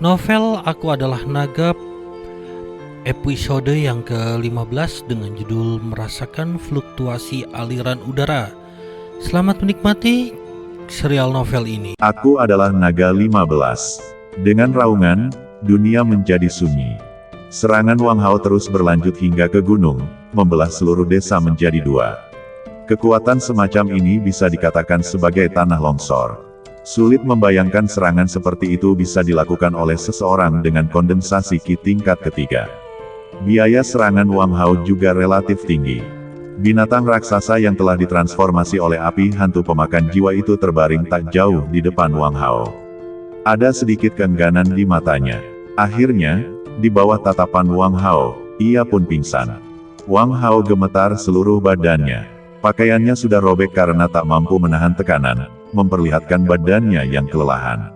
Novel Aku Adalah Naga episode yang ke-15 dengan judul Merasakan Fluktuasi Aliran Udara. Selamat menikmati serial novel ini. Aku Adalah Naga 15. Dengan raungan, dunia menjadi sunyi. Serangan Wang Hao terus berlanjut hingga ke gunung, membelah seluruh desa menjadi dua. Kekuatan semacam ini bisa dikatakan sebagai tanah longsor. Sulit membayangkan serangan seperti itu bisa dilakukan oleh seseorang dengan kondensasi Qi tingkat ketiga. Biaya serangan Wang Hao juga relatif tinggi. Binatang raksasa yang telah ditransformasi oleh api hantu pemakan jiwa itu terbaring tak jauh di depan Wang Hao. Ada sedikit keengganan di matanya. Akhirnya, di bawah tatapan Wang Hao, ia pun pingsan. Wang Hao gemetar seluruh badannya. Pakaiannya sudah robek karena tak mampu menahan tekanan, memperlihatkan badannya yang kelelahan.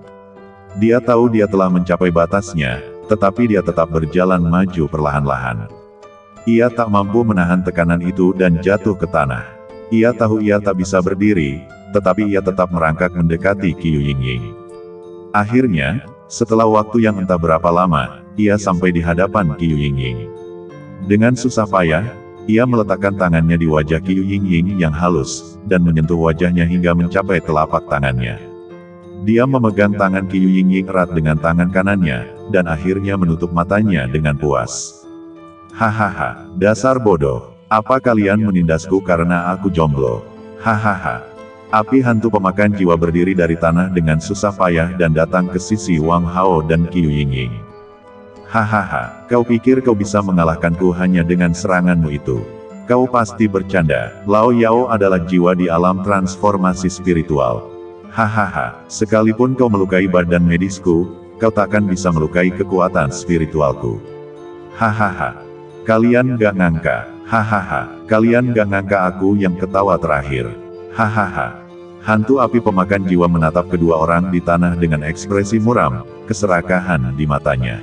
Dia tahu dia telah mencapai batasnya, tetapi dia tetap berjalan maju perlahan-lahan. Ia tak mampu menahan tekanan itu dan jatuh ke tanah. Ia tahu ia tak bisa berdiri, tetapi ia tetap merangkak mendekati Qiu Yingying. Akhirnya, setelah waktu yang entah berapa lama, ia sampai di hadapan Qiu Yingying. Dengan susah payah, ia meletakkan tangannya di wajah Qiu Yingying yang halus, dan menyentuh wajahnya hingga mencapai telapak tangannya. Dia memegang tangan Qiu Yingying erat dengan tangan kanannya, dan akhirnya menutup matanya dengan puas. Hahaha, dasar bodoh. Apa kalian menindasku karena aku jomblo? Hahaha. Api hantu pemakan jiwa berdiri dari tanah dengan susah payah dan datang ke sisi Wang Hao dan Qiu Yingying. Hahaha, kau pikir kau bisa mengalahkanku hanya dengan seranganmu itu? Kau pasti bercanda. Lao Yao adalah jiwa di alam transformasi spiritual. Hahaha, sekalipun kau melukai badan medisku, kau takkan bisa melukai kekuatan spiritualku. Hahaha, kalian gak ngangka. Hahaha, kalian gak ngangka aku yang ketawa terakhir. Hahaha. Hantu api pemakan jiwa menatap kedua orang di tanah dengan ekspresi muram, keserakahan di matanya.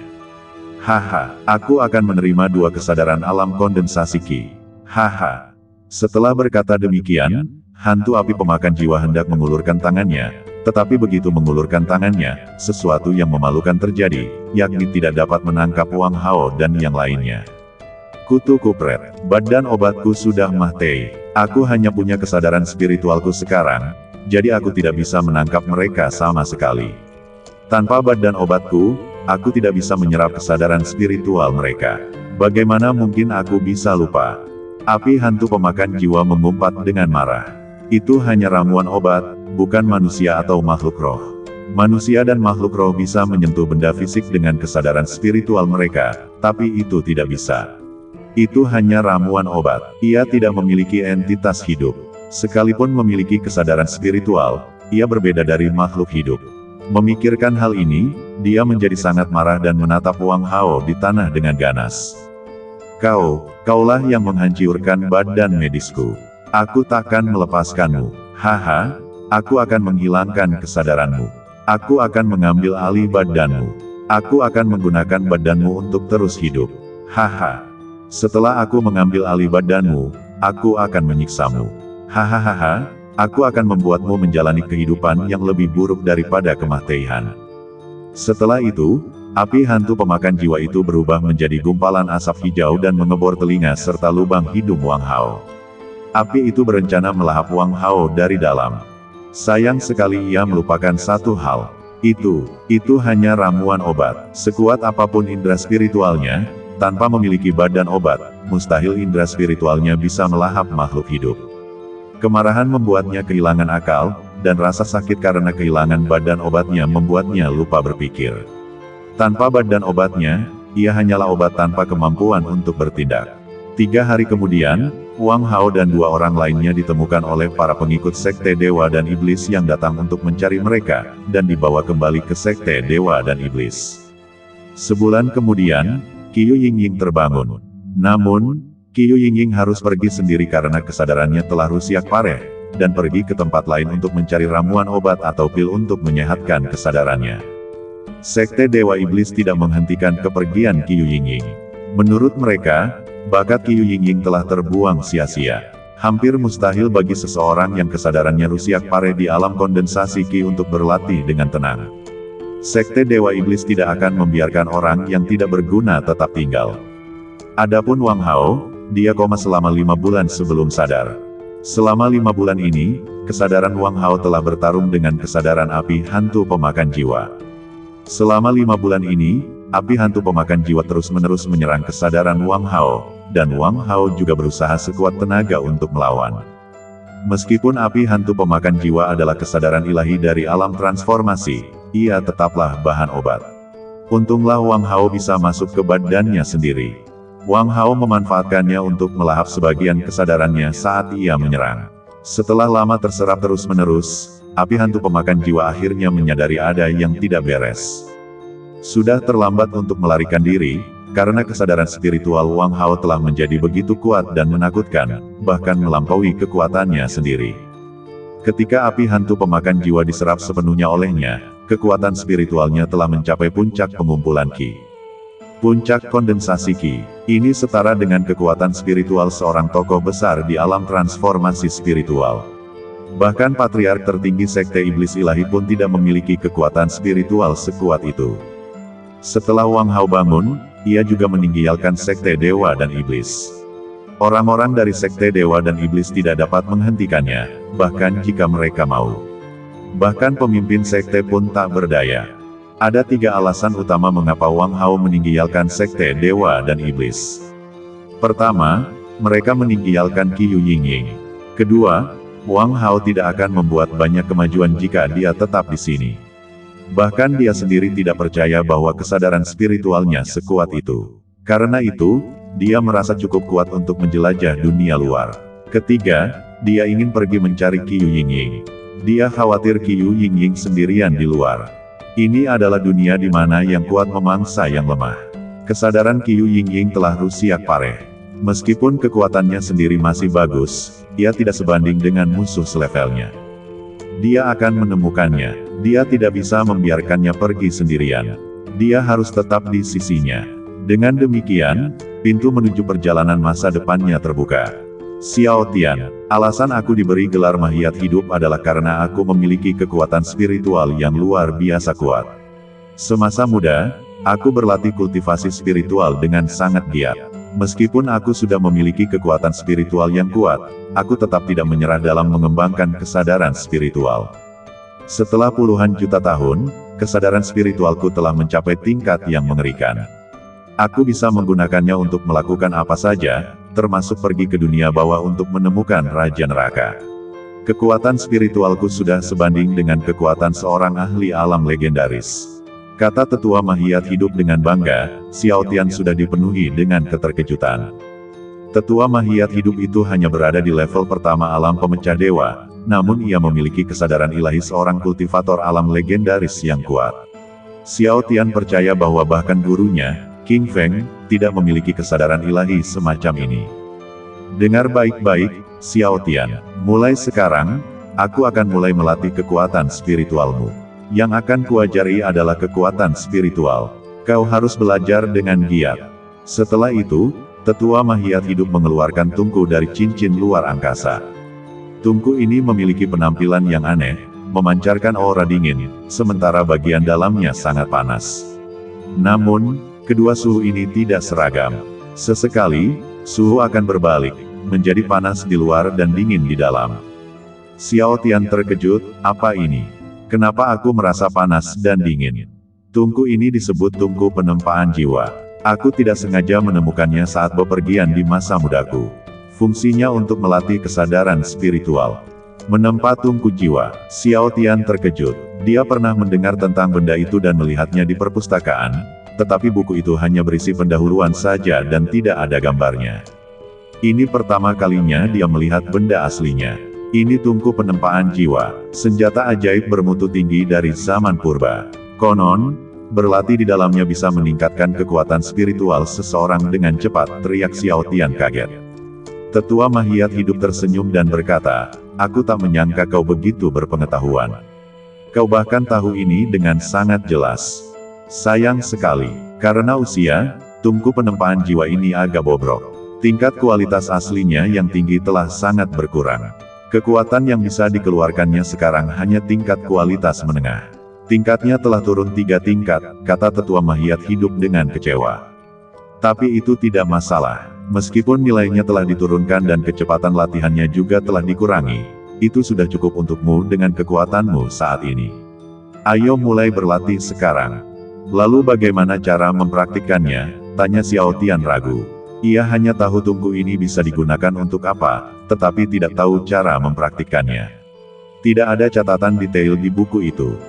Haha, aku akan menerima dua kesadaran alam kondensasi Qi. Haha. Setelah berkata demikian, hantu api pemakan jiwa hendak mengulurkan tangannya, tetapi begitu mengulurkan tangannya, sesuatu yang memalukan terjadi, yakni tidak dapat menangkap Wang Hao dan yang lainnya. Kutu kupret, badan obatku sudah mati. Aku hanya punya kesadaran spiritualku sekarang, jadi aku tidak bisa menangkap mereka sama sekali. Tanpa badan obatku, aku tidak bisa menyerap kesadaran spiritual mereka. Bagaimana mungkin aku bisa lupa? Api hantu pemakan jiwa mengumpat dengan marah. Itu hanya ramuan obat, bukan manusia atau makhluk roh. Manusia dan makhluk roh bisa menyentuh benda fisik dengan kesadaran spiritual mereka, tapi itu tidak bisa. Itu hanya ramuan obat. Ia tidak memiliki entitas hidup. Sekalipun memiliki kesadaran spiritual, ia berbeda dari makhluk hidup. Memikirkan hal ini, dia menjadi sangat marah dan menatap Wang Hao di tanah dengan ganas. Kaulah yang menghancurkan badan medisku. Aku takkan melepaskanmu. Haha, aku akan menghilangkan kesadaranmu. Aku akan mengambil alih badanmu. Aku akan menggunakan badanmu untuk terus hidup. Haha. Setelah aku mengambil alih badanmu, aku akan menyiksamu. Hahaha. Aku akan membuatmu menjalani kehidupan yang lebih buruk daripada kematian. Setelah itu, api hantu pemakan jiwa itu berubah menjadi gumpalan asap hijau dan mengebor telinga serta lubang hidung Wang Hao. Api itu berencana melahap Wang Hao dari dalam. Sayang sekali ia melupakan satu hal. Itu hanya ramuan obat. Sekuat apapun indera spiritualnya, tanpa memiliki badan obat, mustahil indera spiritualnya bisa melahap makhluk hidup. Kemarahan membuatnya kehilangan akal, dan rasa sakit karena kehilangan badan obatnya membuatnya lupa berpikir. Tanpa badan obatnya, ia hanyalah obat tanpa kemampuan untuk bertindak. 3 hari kemudian, Wang Hao dan 2 orang lainnya ditemukan oleh para pengikut Sekte Dewa dan Iblis yang datang untuk mencari mereka, dan dibawa kembali ke Sekte Dewa dan Iblis. Sebulan kemudian, Qiu Yingying terbangun. Namun, Qiu Yingying harus pergi sendiri karena kesadarannya telah rusak parah, dan pergi ke tempat lain untuk mencari ramuan obat atau pil untuk menyehatkan kesadarannya. Sekte Dewa Iblis tidak menghentikan kepergian Qiu Yingying. Menurut mereka, bakat Qiu Yingying telah terbuang sia-sia. Hampir mustahil bagi seseorang yang kesadarannya rusak parah di alam kondensasi Qi untuk berlatih dengan tenang. Sekte Dewa Iblis tidak akan membiarkan orang yang tidak berguna tetap tinggal. Adapun Wang Hao, dia koma selama 5 bulan sebelum sadar. Selama 5 bulan ini, kesadaran Wang Hao telah bertarung dengan kesadaran api hantu pemakan jiwa. Selama 5 bulan ini, api hantu pemakan jiwa terus-menerus menyerang kesadaran Wang Hao, dan Wang Hao juga berusaha sekuat tenaga untuk melawan. Meskipun api hantu pemakan jiwa adalah kesadaran ilahi dari alam transformasi, ia tetaplah bahan obat. Untunglah Wang Hao bisa masuk ke badannya sendiri. Wang Hao memanfaatkannya untuk melahap sebagian kesadarannya saat ia menyerang. Setelah lama terserap terus-menerus, api hantu pemakan jiwa akhirnya menyadari ada yang tidak beres. Sudah terlambat untuk melarikan diri, karena kesadaran spiritual Wang Hao telah menjadi begitu kuat dan menakutkan, bahkan melampaui kekuatannya sendiri. Ketika api hantu pemakan jiwa diserap sepenuhnya olehnya, kekuatan spiritualnya telah mencapai puncak pengumpulan Qi. Puncak kondensasi Qi, ini setara dengan kekuatan spiritual seorang tokoh besar di alam transformasi spiritual. Bahkan patriark tertinggi Sekte Iblis Ilahi pun tidak memiliki kekuatan spiritual sekuat itu. Setelah Wang Hao bangun, ia juga meninggalkan Sekte Dewa dan Iblis. Orang-orang dari Sekte Dewa dan Iblis tidak dapat menghentikannya, bahkan jika mereka mau. Bahkan pemimpin Sekte pun tak berdaya. Ada 3 alasan utama mengapa Wang Hao meninggalkan Sekte Dewa dan Iblis. Pertama, mereka meninggalkan Qi Yingying. Kedua, Wang Hao tidak akan membuat banyak kemajuan jika dia tetap di sini. Bahkan dia sendiri tidak percaya bahwa kesadaran spiritualnya sekuat itu. Karena itu, dia merasa cukup kuat untuk menjelajah dunia luar. Ketiga, dia ingin pergi mencari Qi Yingying. Dia khawatir Qi Yingying sendirian di luar. Ini adalah dunia di mana yang kuat memangsa yang lemah. Kesadaran Qi Yingying telah rusak parah. Meskipun kekuatannya sendiri masih bagus, ia tidak sebanding dengan musuh selevelnya. Dia akan menemukannya. Dia tidak bisa membiarkannya pergi sendirian. Dia harus tetap di sisinya. Dengan demikian, pintu menuju perjalanan masa depannya terbuka. Xiao Tian, alasan aku diberi gelar Mahiat Hidup adalah karena aku memiliki kekuatan spiritual yang luar biasa kuat. Semasa muda, aku berlatih kultivasi spiritual dengan sangat giat. Meskipun aku sudah memiliki kekuatan spiritual yang kuat, aku tetap tidak menyerah dalam mengembangkan kesadaran spiritual. Setelah puluhan juta tahun, kesadaran spiritualku telah mencapai tingkat yang mengerikan. Aku bisa menggunakannya untuk melakukan apa saja, termasuk pergi ke dunia bawah untuk menemukan Raja Neraka. Kekuatan spiritualku sudah sebanding dengan kekuatan seorang ahli alam legendaris. Kata Tetua Mahiat Hidup dengan bangga, Xiao Tian sudah dipenuhi dengan keterkejutan. Tetua Mahiat Hidup itu hanya berada di level pertama alam pemecah dewa, namun ia memiliki kesadaran ilahi seorang kultivator alam legendaris yang kuat. Xiao Tian percaya bahwa bahkan gurunya, King Feng, tidak memiliki kesadaran ilahi semacam ini. Dengar baik-baik, Xiao Tian. Mulai sekarang, aku akan mulai melatih kekuatan spiritualmu. Yang akan kuajari adalah kekuatan spiritual. Kau harus belajar dengan giat. Setelah itu, Tetua Mahiat Hidup mengeluarkan tungku dari cincin luar angkasa. Tungku ini memiliki penampilan yang aneh, memancarkan aura dingin, sementara bagian dalamnya sangat panas. Namun, kedua suhu ini tidak seragam. Sesekali, suhu akan berbalik, menjadi panas di luar dan dingin di dalam. Xiao Tian terkejut, apa ini? Kenapa aku merasa panas dan dingin? Tungku ini disebut tungku penempaan jiwa. Aku tidak sengaja menemukannya saat bepergian di masa mudaku. Fungsinya untuk melatih kesadaran spiritual. Menempa tungku jiwa. Xiao Tian terkejut. Dia pernah mendengar tentang benda itu dan melihatnya di perpustakaan, tetapi buku itu hanya berisi pendahuluan saja dan tidak ada gambarnya. Ini pertama kalinya dia melihat benda aslinya. Ini tungku penempaan jiwa, senjata ajaib bermutu tinggi dari zaman purba. Konon, berlatih di dalamnya bisa meningkatkan kekuatan spiritual seseorang dengan cepat, teriak Xiao Tian kaget. Tetua Mahiat Hidup tersenyum dan berkata, aku tak menyangka kau begitu berpengetahuan. Kau bahkan tahu ini dengan sangat jelas. Sayang sekali, karena usia, tungku penempaan jiwa ini agak bobrok. Tingkat kualitas aslinya yang tinggi telah sangat berkurang. Kekuatan yang bisa dikeluarkannya sekarang hanya tingkat kualitas menengah. Tingkatnya telah turun 3 tingkat, kata tetua Mahiyat hidup dengan kecewa. Tapi itu tidak masalah. Meskipun nilainya telah diturunkan dan kecepatan latihannya juga telah dikurangi, itu sudah cukup untukmu dengan kekuatanmu saat ini. Ayo mulai berlatih sekarang. Lalu bagaimana cara mempraktikkannya? Tanya Xiao Tian ragu. Ia hanya tahu tungku ini bisa digunakan untuk apa, tetapi tidak tahu cara mempraktikkannya. Tidak ada catatan detail di buku itu.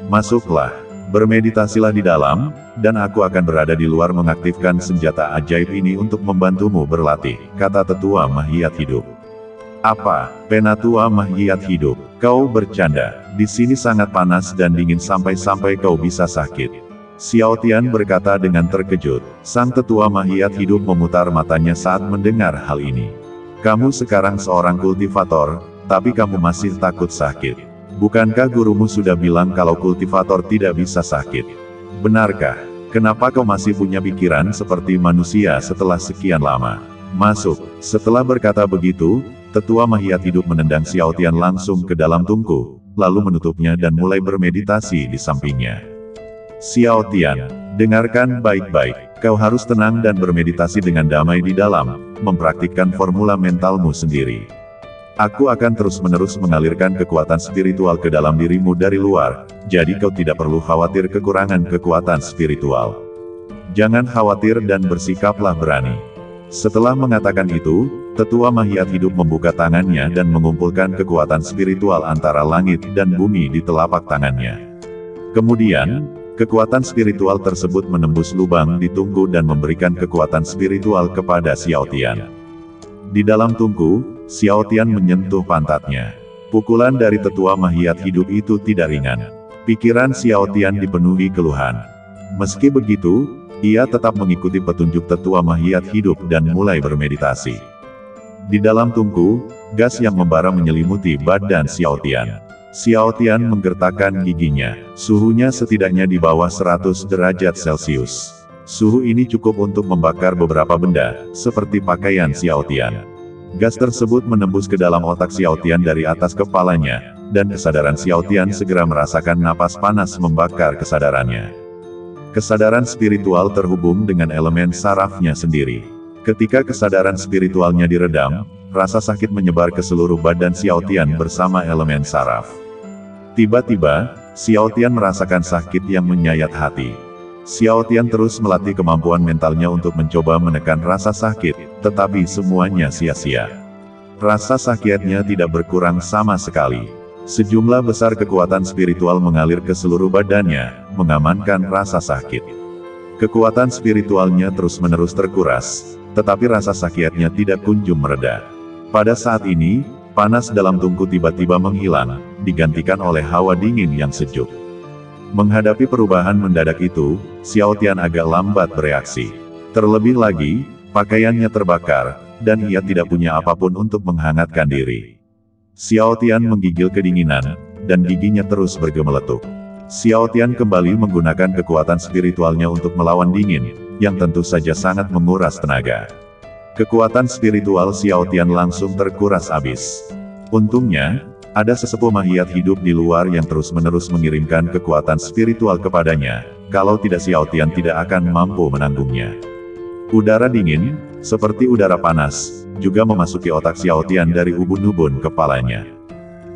Masuklah, bermeditasilah di dalam, dan aku akan berada di luar mengaktifkan senjata ajaib ini untuk membantumu berlatih, kata tetua Mahiyat hidup. Apa, penatua Mahiyat hidup? Kau bercanda, di sini sangat panas dan dingin sampai-sampai kau bisa sakit. Xiao Tian berkata dengan terkejut. Sang tetua Mahiyat hidup memutar matanya saat mendengar hal ini. Kamu sekarang seorang kultivator, tapi kamu masih takut sakit. Bukankah gurumu sudah bilang kalau kultivator tidak bisa sakit? Benarkah? Kenapa kau masih punya pikiran seperti manusia setelah sekian lama? Masuk. Setelah berkata begitu, tetua Mahiyat hidup menendang Xiao Tian langsung ke dalam tungku, lalu menutupnya dan mulai bermeditasi di sampingnya. Xiao Tian, dengarkan baik-baik. Kau harus tenang dan bermeditasi dengan damai di dalam, mempraktikkan formula mentalmu sendiri. Aku akan terus-menerus mengalirkan kekuatan spiritual ke dalam dirimu dari luar, jadi kau tidak perlu khawatir kekurangan kekuatan spiritual. Jangan khawatir dan bersikaplah berani. Setelah mengatakan itu, tetua Mahiyat hidup membuka tangannya dan mengumpulkan kekuatan spiritual antara langit dan bumi di telapak tangannya. Kemudian, kekuatan spiritual tersebut menembus lubang di tungku dan memberikan kekuatan spiritual kepada Xiao Tian. Di dalam tungku, Xiao Tian menyentuh pantatnya. Pukulan dari tetua Mahiyat hidup itu tidak ringan. Pikiran Xiao Tian dipenuhi keluhan. Meski begitu, ia tetap mengikuti petunjuk tetua Mahiyat hidup dan mulai bermeditasi. Di dalam tungku, gas yang membara menyelimuti badan Xiao Tian. Xiao Tian menggertakkan giginya. Suhunya setidaknya di bawah 100 derajat Celcius. Suhu ini cukup untuk membakar beberapa benda, seperti pakaian Xiao Tian. Gas tersebut menembus ke dalam otak Xiao Tian dari atas kepalanya, dan kesadaran Xiao Tian segera merasakan napas panas membakar kesadarannya. Kesadaran spiritual terhubung dengan elemen sarafnya sendiri. Ketika kesadaran spiritualnya diredam, rasa sakit menyebar ke seluruh badan Xiao Tian bersama elemen saraf. Tiba-tiba, Xiao Tian merasakan sakit yang menyayat hati. Xiao Tian terus melatih kemampuan mentalnya untuk mencoba menekan rasa sakit, tetapi semuanya sia-sia. Rasa sakitnya tidak berkurang sama sekali. Sejumlah besar kekuatan spiritual mengalir ke seluruh badannya, mengamankan rasa sakit. Kekuatan spiritualnya terus-menerus terkuras, tetapi rasa sakitnya tidak kunjung mereda. Pada saat ini, panas dalam tungku tiba-tiba menghilang, digantikan oleh hawa dingin yang sejuk. Menghadapi perubahan mendadak itu, Xiao Tian agak lambat bereaksi. Terlebih lagi, pakaiannya terbakar, dan ia tidak punya apapun untuk menghangatkan diri. Xiao Tian menggigil kedinginan, dan giginya terus bergemeletuk. Xiao Tian kembali menggunakan kekuatan spiritualnya untuk melawan dingin, yang tentu saja sangat menguras tenaga. Kekuatan spiritual Xiao Tian langsung terkuras habis. Untungnya, ada sesepuh Mahiyat hidup di luar yang terus-menerus mengirimkan kekuatan spiritual kepadanya, kalau tidak Xiao Tian tidak akan mampu menanggungnya. Udara dingin, seperti udara panas, juga memasuki otak Xiao Tian dari ubun-ubun kepalanya.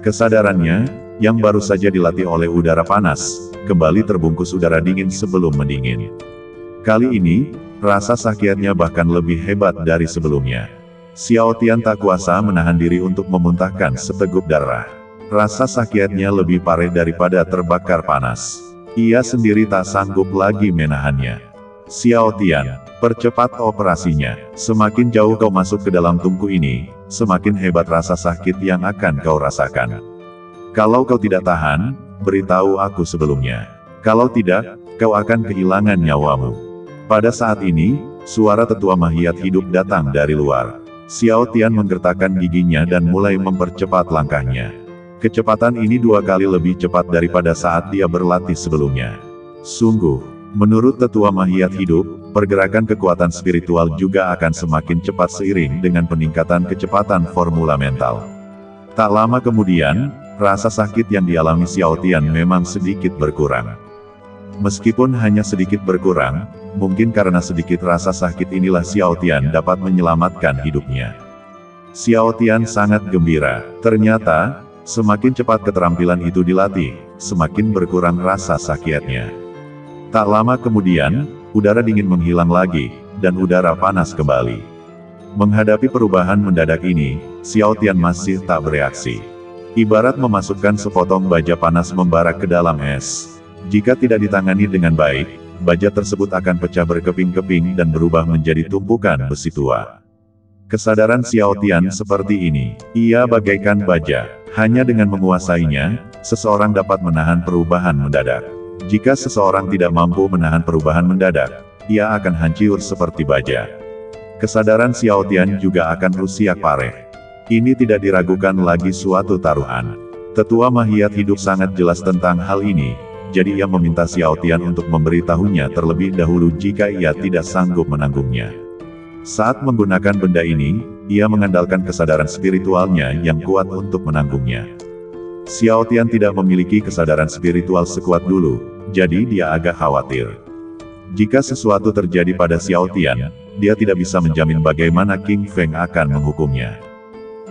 Kesadarannya, yang baru saja dilatih oleh udara panas, kembali terbungkus udara dingin sebelum mendingin. Kali ini, rasa sakitnya bahkan lebih hebat dari sebelumnya. Xiao Tian tak kuasa menahan diri untuk memuntahkan seteguk darah. Rasa sakitnya lebih parah daripada terbakar panas. Ia sendiri tak sanggup lagi menahannya. Xiao Tian, percepat operasinya. Semakin jauh kau masuk ke dalam tungku ini, semakin hebat rasa sakit yang akan kau rasakan. Kalau kau tidak tahan, beritahu aku sebelumnya. Kalau tidak, kau akan kehilangan nyawamu. Pada saat ini, suara tetua Mahiyat hidup datang dari luar. Xiao Tian menggertakkan giginya dan mulai mempercepat langkahnya. Kecepatan ini 2 kali lebih cepat daripada saat dia berlatih sebelumnya. Sungguh, menurut tetua Mahiyat hidup, pergerakan kekuatan spiritual juga akan semakin cepat seiring dengan peningkatan kecepatan formula mental. Tak lama kemudian, rasa sakit yang dialami Xiao Tian memang sedikit berkurang. Meskipun hanya sedikit berkurang, mungkin karena sedikit rasa sakit inilah Xiao Tian dapat menyelamatkan hidupnya. Xiao Tian sangat gembira. Ternyata, semakin cepat keterampilan itu dilatih, semakin berkurang rasa sakitnya. Tak lama kemudian, udara dingin menghilang lagi, dan udara panas kembali. Menghadapi perubahan mendadak ini, Xiao Tian masih tak bereaksi. Ibarat memasukkan sepotong baja panas membara ke dalam es. Jika tidak ditangani dengan baik, baja tersebut akan pecah berkeping-keping dan berubah menjadi tumpukan besi tua. Kesadaran Xiao Tian seperti ini. Ia bagaikan baja. Hanya dengan menguasainya, seseorang dapat menahan perubahan mendadak. Jika seseorang tidak mampu menahan perubahan mendadak, ia akan hancur seperti baja. Kesadaran Xiao Tian juga akan rusak parah. Ini tidak diragukan lagi suatu taruhan. Tetua Mahiyat hidup sangat jelas tentang hal ini, jadi ia meminta Xiao Tian untuk memberitahunya terlebih dahulu jika ia tidak sanggup menanggungnya. Saat menggunakan benda ini, ia mengandalkan kesadaran spiritualnya yang kuat untuk menanggungnya. Xiao Tian tidak memiliki kesadaran spiritual sekuat dulu, jadi dia agak khawatir. Jika sesuatu terjadi pada Xiao Tian, dia tidak bisa menjamin bagaimana King Feng akan menghukumnya.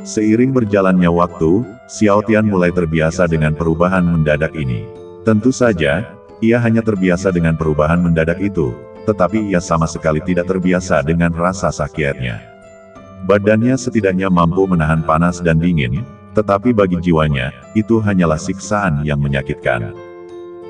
Seiring berjalannya waktu, Xiao Tian mulai terbiasa dengan perubahan mendadak ini. Tentu saja, ia hanya terbiasa dengan perubahan mendadak itu, tetapi ia sama sekali tidak terbiasa dengan rasa sakitnya. Badannya setidaknya mampu menahan panas dan dingin, tetapi bagi jiwanya, itu hanyalah siksaan yang menyakitkan.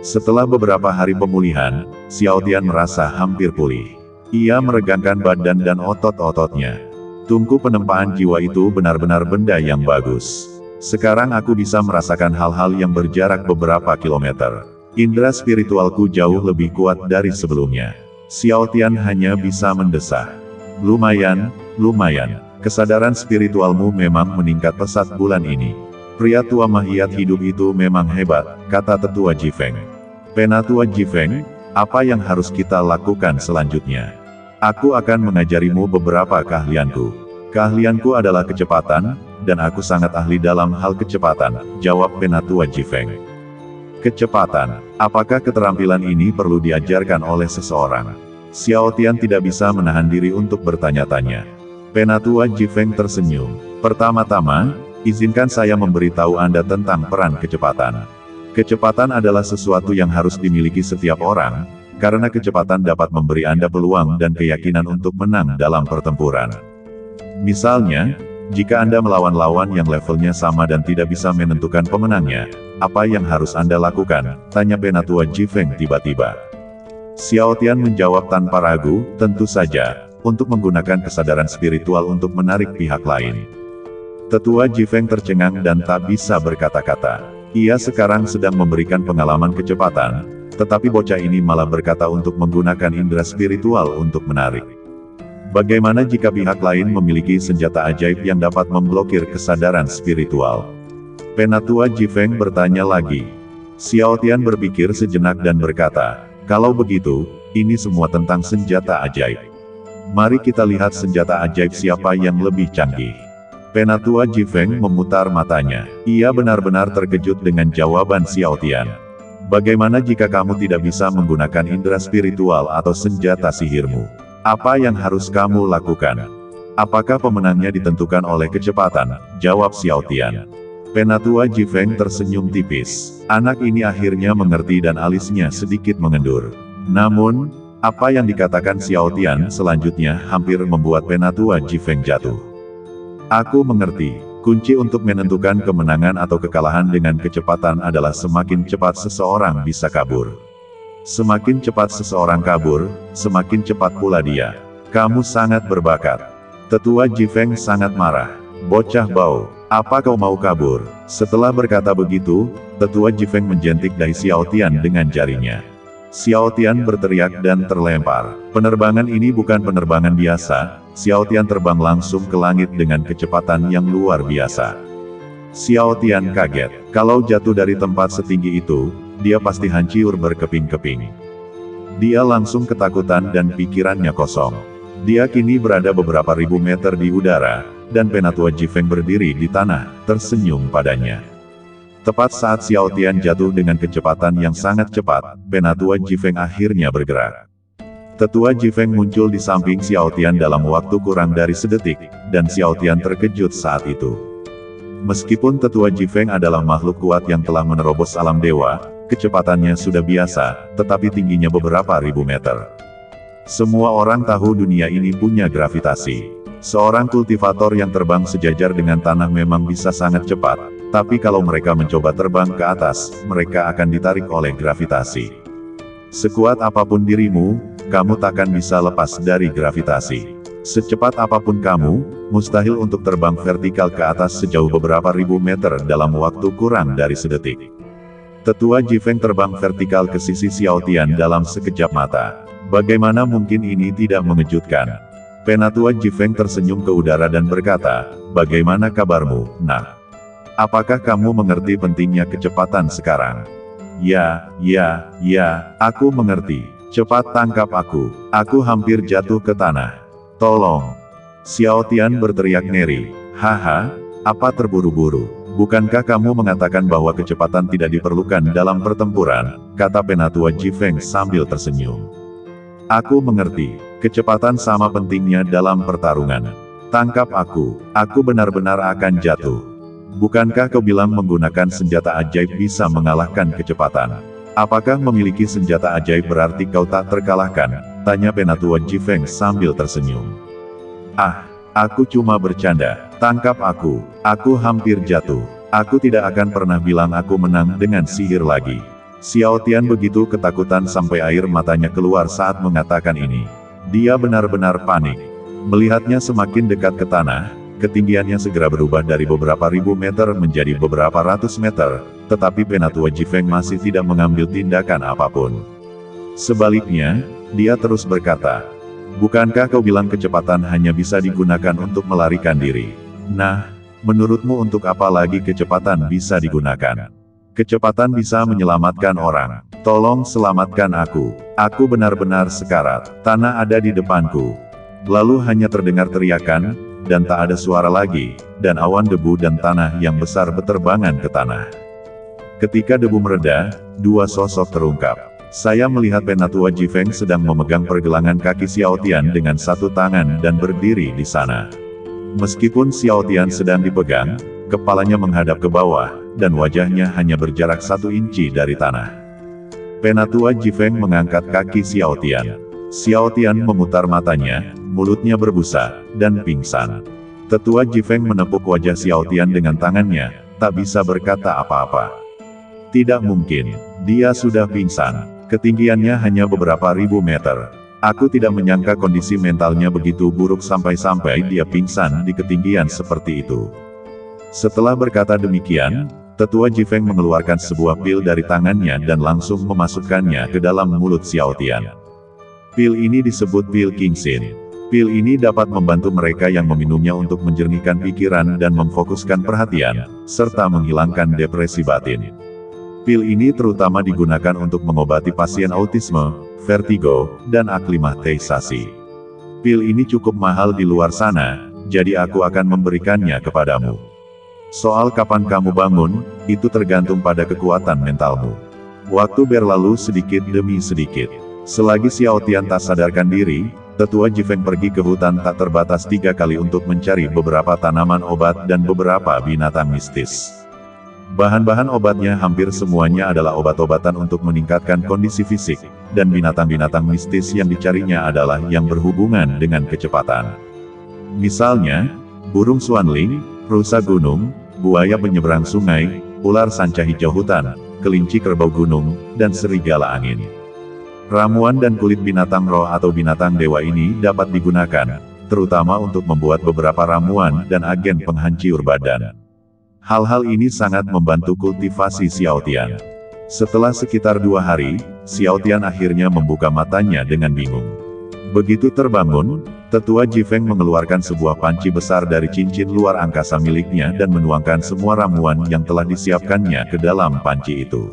Setelah beberapa hari pemulihan, Xiao Tian merasa hampir pulih. Ia meregangkan badan dan otot-ototnya. Tungku penempaan jiwa itu benar-benar benda yang bagus. Sekarang aku bisa merasakan hal-hal yang berjarak beberapa kilometer. Indra spiritualku jauh lebih kuat dari sebelumnya. Xiao Tian hanya bisa mendesah. Lumayan, lumayan. Kesadaran spiritualmu memang meningkat pesat bulan ini. Pria tua Mahiyat hidup itu memang hebat, kata Tetua Jifeng. Penatua Jifeng, apa yang harus kita lakukan selanjutnya? Aku akan mengajarimu beberapa keahlianku. Keahlianku adalah kecepatan, dan aku sangat ahli dalam hal kecepatan, jawab Penatua Jifeng. Kecepatan, apakah keterampilan ini perlu diajarkan oleh seseorang? Xiao Tian tidak bisa menahan diri untuk bertanya-tanya. Penatua Jifeng tersenyum. Pertama-tama, izinkan saya memberitahu Anda tentang peran kecepatan. Kecepatan adalah sesuatu yang harus dimiliki setiap orang, karena kecepatan dapat memberi Anda peluang dan keyakinan untuk menang dalam pertempuran. Misalnya, jika Anda melawan lawan yang levelnya sama dan tidak bisa menentukan pemenangnya, apa yang harus Anda lakukan? Tanya Penatua Jifeng tiba-tiba. Xiao Tian menjawab tanpa ragu, tentu saja, untuk menggunakan kesadaran spiritual untuk menarik pihak lain. Tetua Jifeng tercengang dan tak bisa berkata-kata. Ia sekarang sedang memberikan pengalaman kecepatan, tetapi bocah ini malah berkata untuk menggunakan indera spiritual untuk menarik. Bagaimana jika pihak lain memiliki senjata ajaib yang dapat memblokir kesadaran spiritual? Penatua Jifeng bertanya lagi. Xiao Tian berpikir sejenak dan berkata, kalau begitu, ini semua tentang senjata ajaib. Mari kita lihat senjata ajaib siapa yang lebih canggih. Penatua Jifeng memutar matanya. Ia benar-benar terkejut dengan jawaban Xiao Tian. Bagaimana jika kamu tidak bisa menggunakan indera spiritual atau senjata sihirmu? Apa yang harus kamu lakukan? Apakah pemenangnya ditentukan oleh kecepatan? Jawab Xiao Tian. Penatua Jifeng tersenyum tipis. Anak ini akhirnya mengerti dan alisnya sedikit mengendur. Namun, apa yang dikatakan Xiao Tian selanjutnya hampir membuat Penatua Jifeng jatuh. Aku mengerti. Kunci untuk menentukan kemenangan atau kekalahan dengan kecepatan adalah semakin cepat seseorang bisa kabur. Semakin cepat seseorang kabur, semakin cepat pula dia. Kamu sangat berbakat. Tetua Jifeng sangat marah. Bocah bau, apa kau mau kabur? Setelah berkata begitu, Tetua Jifeng menjentik dahi Xiao Tian dengan jarinya. Xiao Tian berteriak dan terlempar. Penerbangan ini bukan penerbangan biasa. Xiao Tian terbang langsung ke langit dengan kecepatan yang luar biasa. Xiao Tian kaget. Kalau jatuh dari tempat setinggi itu, dia pasti hancur berkeping-keping. Dia langsung ketakutan dan pikirannya kosong. Dia kini berada beberapa ribu meter di udara, dan Penatua Jifeng berdiri di tanah, tersenyum padanya. Tepat saat Xiao Tian jatuh dengan kecepatan yang sangat cepat, Penatua Jifeng akhirnya bergerak. Tetua Jifeng muncul di samping Xiao Tian dalam waktu kurang dari sedetik, dan Xiao Tian terkejut saat itu. Meskipun Tetua Jifeng adalah makhluk kuat yang telah menerobos alam dewa, kecepatannya sudah biasa, tetapi tingginya beberapa ribu meter. Semua orang tahu dunia ini punya gravitasi. Seorang kultivator yang terbang sejajar dengan tanah memang bisa sangat cepat, tapi kalau mereka mencoba terbang ke atas, mereka akan ditarik oleh gravitasi. Sekuat apapun dirimu, kamu takkan bisa lepas dari gravitasi. Secepat apapun kamu, mustahil untuk terbang vertikal ke atas sejauh beberapa ribu meter dalam waktu kurang dari sedetik. Tetua Jifeng terbang vertikal ke sisi Xiao Tian dalam sekejap mata. Bagaimana mungkin ini tidak mengejutkan? Penatua Jifeng tersenyum ke udara dan berkata, "Bagaimana kabarmu, Nah? Apakah kamu mengerti pentingnya kecepatan sekarang?" Ya, aku mengerti. Cepat tangkap aku. Aku hampir jatuh ke tanah. Tolong." Xiao Tian berteriak ngeri. "Haha, apa terburu-buru? Bukankah kamu mengatakan bahwa kecepatan tidak diperlukan dalam pertempuran?" kata Penatua Jifeng sambil tersenyum. "Aku mengerti. Kecepatan sama pentingnya dalam pertarungan. Tangkap aku benar-benar akan jatuh. Bukankah kau bilang menggunakan senjata ajaib bisa mengalahkan kecepatan? Apakah memiliki senjata ajaib berarti kau tak terkalahkan?" tanya Penatua Jifeng sambil tersenyum. "Ah, aku cuma bercanda. Tangkap aku hampir jatuh. Aku tidak akan pernah bilang aku menang dengan sihir lagi." Xiao Tian begitu ketakutan sampai air matanya keluar saat mengatakan ini. Dia benar-benar panik. Melihatnya semakin dekat ke tanah, ketinggiannya segera berubah dari beberapa ribu meter menjadi beberapa ratus meter, tetapi Penatua Jifeng masih tidak mengambil tindakan apapun. Sebaliknya, dia terus berkata, "Bukankah kau bilang kecepatan hanya bisa digunakan untuk melarikan diri? Nah, menurutmu untuk apa lagi kecepatan bisa digunakan? Kecepatan bisa menyelamatkan orang. Tolong selamatkan aku. Aku benar-benar sekarat. Tanah ada di depanku." Lalu hanya terdengar teriakan, dan tak ada suara lagi, dan awan debu dan tanah yang besar beterbangan ke tanah. Ketika debu mereda, dua sosok terungkap. Saya melihat Penatua Jifeng sedang memegang pergelangan kaki Xiao Tian dengan satu tangan dan berdiri di sana. Meskipun Xiao Tian sedang dipegang, kepalanya menghadap ke bawah, dan wajahnya hanya berjarak 1 inci dari tanah. Penatua Jifeng mengangkat kaki Xiao Tian. Xiao Tian memutar matanya, mulutnya berbusa, dan pingsan. Tetua Jifeng menepuk wajah Xiao Tian dengan tangannya, tak bisa berkata apa-apa. Tidak mungkin, dia sudah pingsan. Ketinggiannya hanya beberapa ribu meter. Aku tidak menyangka kondisi mentalnya begitu buruk sampai-sampai dia pingsan di ketinggian seperti itu. Setelah berkata demikian, Tetua Jifeng mengeluarkan sebuah pil dari tangannya dan langsung memasukkannya ke dalam mulut Xiao Tian. Pil ini disebut pil Kingxin. Pil ini dapat membantu mereka yang meminumnya untuk menjernihkan pikiran dan memfokuskan perhatian, serta menghilangkan depresi batin. Pil ini terutama digunakan untuk mengobati pasien autisme, vertigo, dan aklimatisasi. Pil ini cukup mahal di luar sana, jadi aku akan memberikannya kepadamu. Soal kapan kamu bangun, itu tergantung pada kekuatan mentalmu. Waktu berlalu sedikit demi sedikit. Selagi Xiao Tian tak sadarkan diri, Tetua Jifeng pergi ke hutan tak terbatas 3 kali untuk mencari beberapa tanaman obat dan beberapa binatang mistis. Bahan-bahan obatnya hampir semuanya adalah obat-obatan untuk meningkatkan kondisi fisik, dan binatang-binatang mistis yang dicarinya adalah yang berhubungan dengan kecepatan. Misalnya, burung suanling, rusa gunung, buaya penyeberang sungai, ular sanca hijau hutan, kelinci kerbau gunung, dan serigala angin. Ramuan dan kulit binatang roh atau binatang dewa ini dapat digunakan, terutama untuk membuat beberapa ramuan dan agen penghancur badan. Hal-hal ini sangat membantu kultivasi Xiao Tian. Setelah sekitar 2 hari, Xiao Tian akhirnya membuka matanya dengan bingung. Begitu terbangun, Tetua Jifeng mengeluarkan sebuah panci besar dari cincin luar angkasa miliknya dan menuangkan semua ramuan yang telah disiapkannya ke dalam panci itu.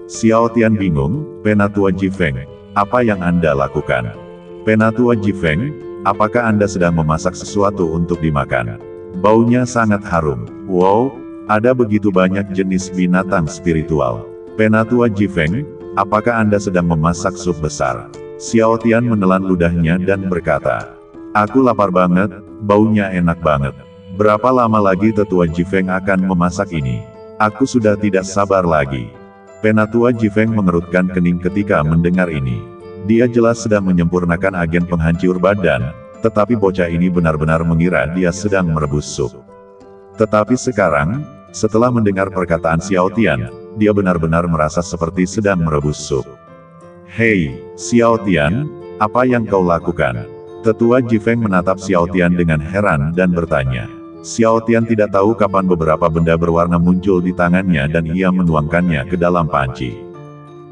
Xiao Tian bingung, "Penatua Jifeng, apa yang Anda lakukan?" "Penatua Jifeng, apakah Anda sedang memasak sesuatu untuk dimakan? Baunya sangat harum." "Wow, Ada begitu banyak jenis binatang spiritual. Penatua Jifeng, apakah Anda sedang memasak sup besar? Xiao Tian menelan ludahnya dan berkata, aku lapar banget, baunya enak banget. Berapa lama lagi tetua Jifeng akan memasak ini? Aku sudah tidak sabar lagi. Penatua Jifeng mengerutkan kening ketika mendengar ini. Dia jelas sedang menyempurnakan agen penghancur badan, tetapi bocah ini benar-benar mengira dia sedang merebus sup. Tetapi sekarang, setelah mendengar perkataan Xiao Tian, dia benar-benar merasa seperti sedang merebus sup. Hei, Xiao Tian, apa yang kau lakukan? Tetua Jifeng menatap Xiao Tian dengan heran dan bertanya. Xiao Tian tidak tahu kapan beberapa benda berwarna muncul di tangannya dan ia menuangkannya ke dalam panci.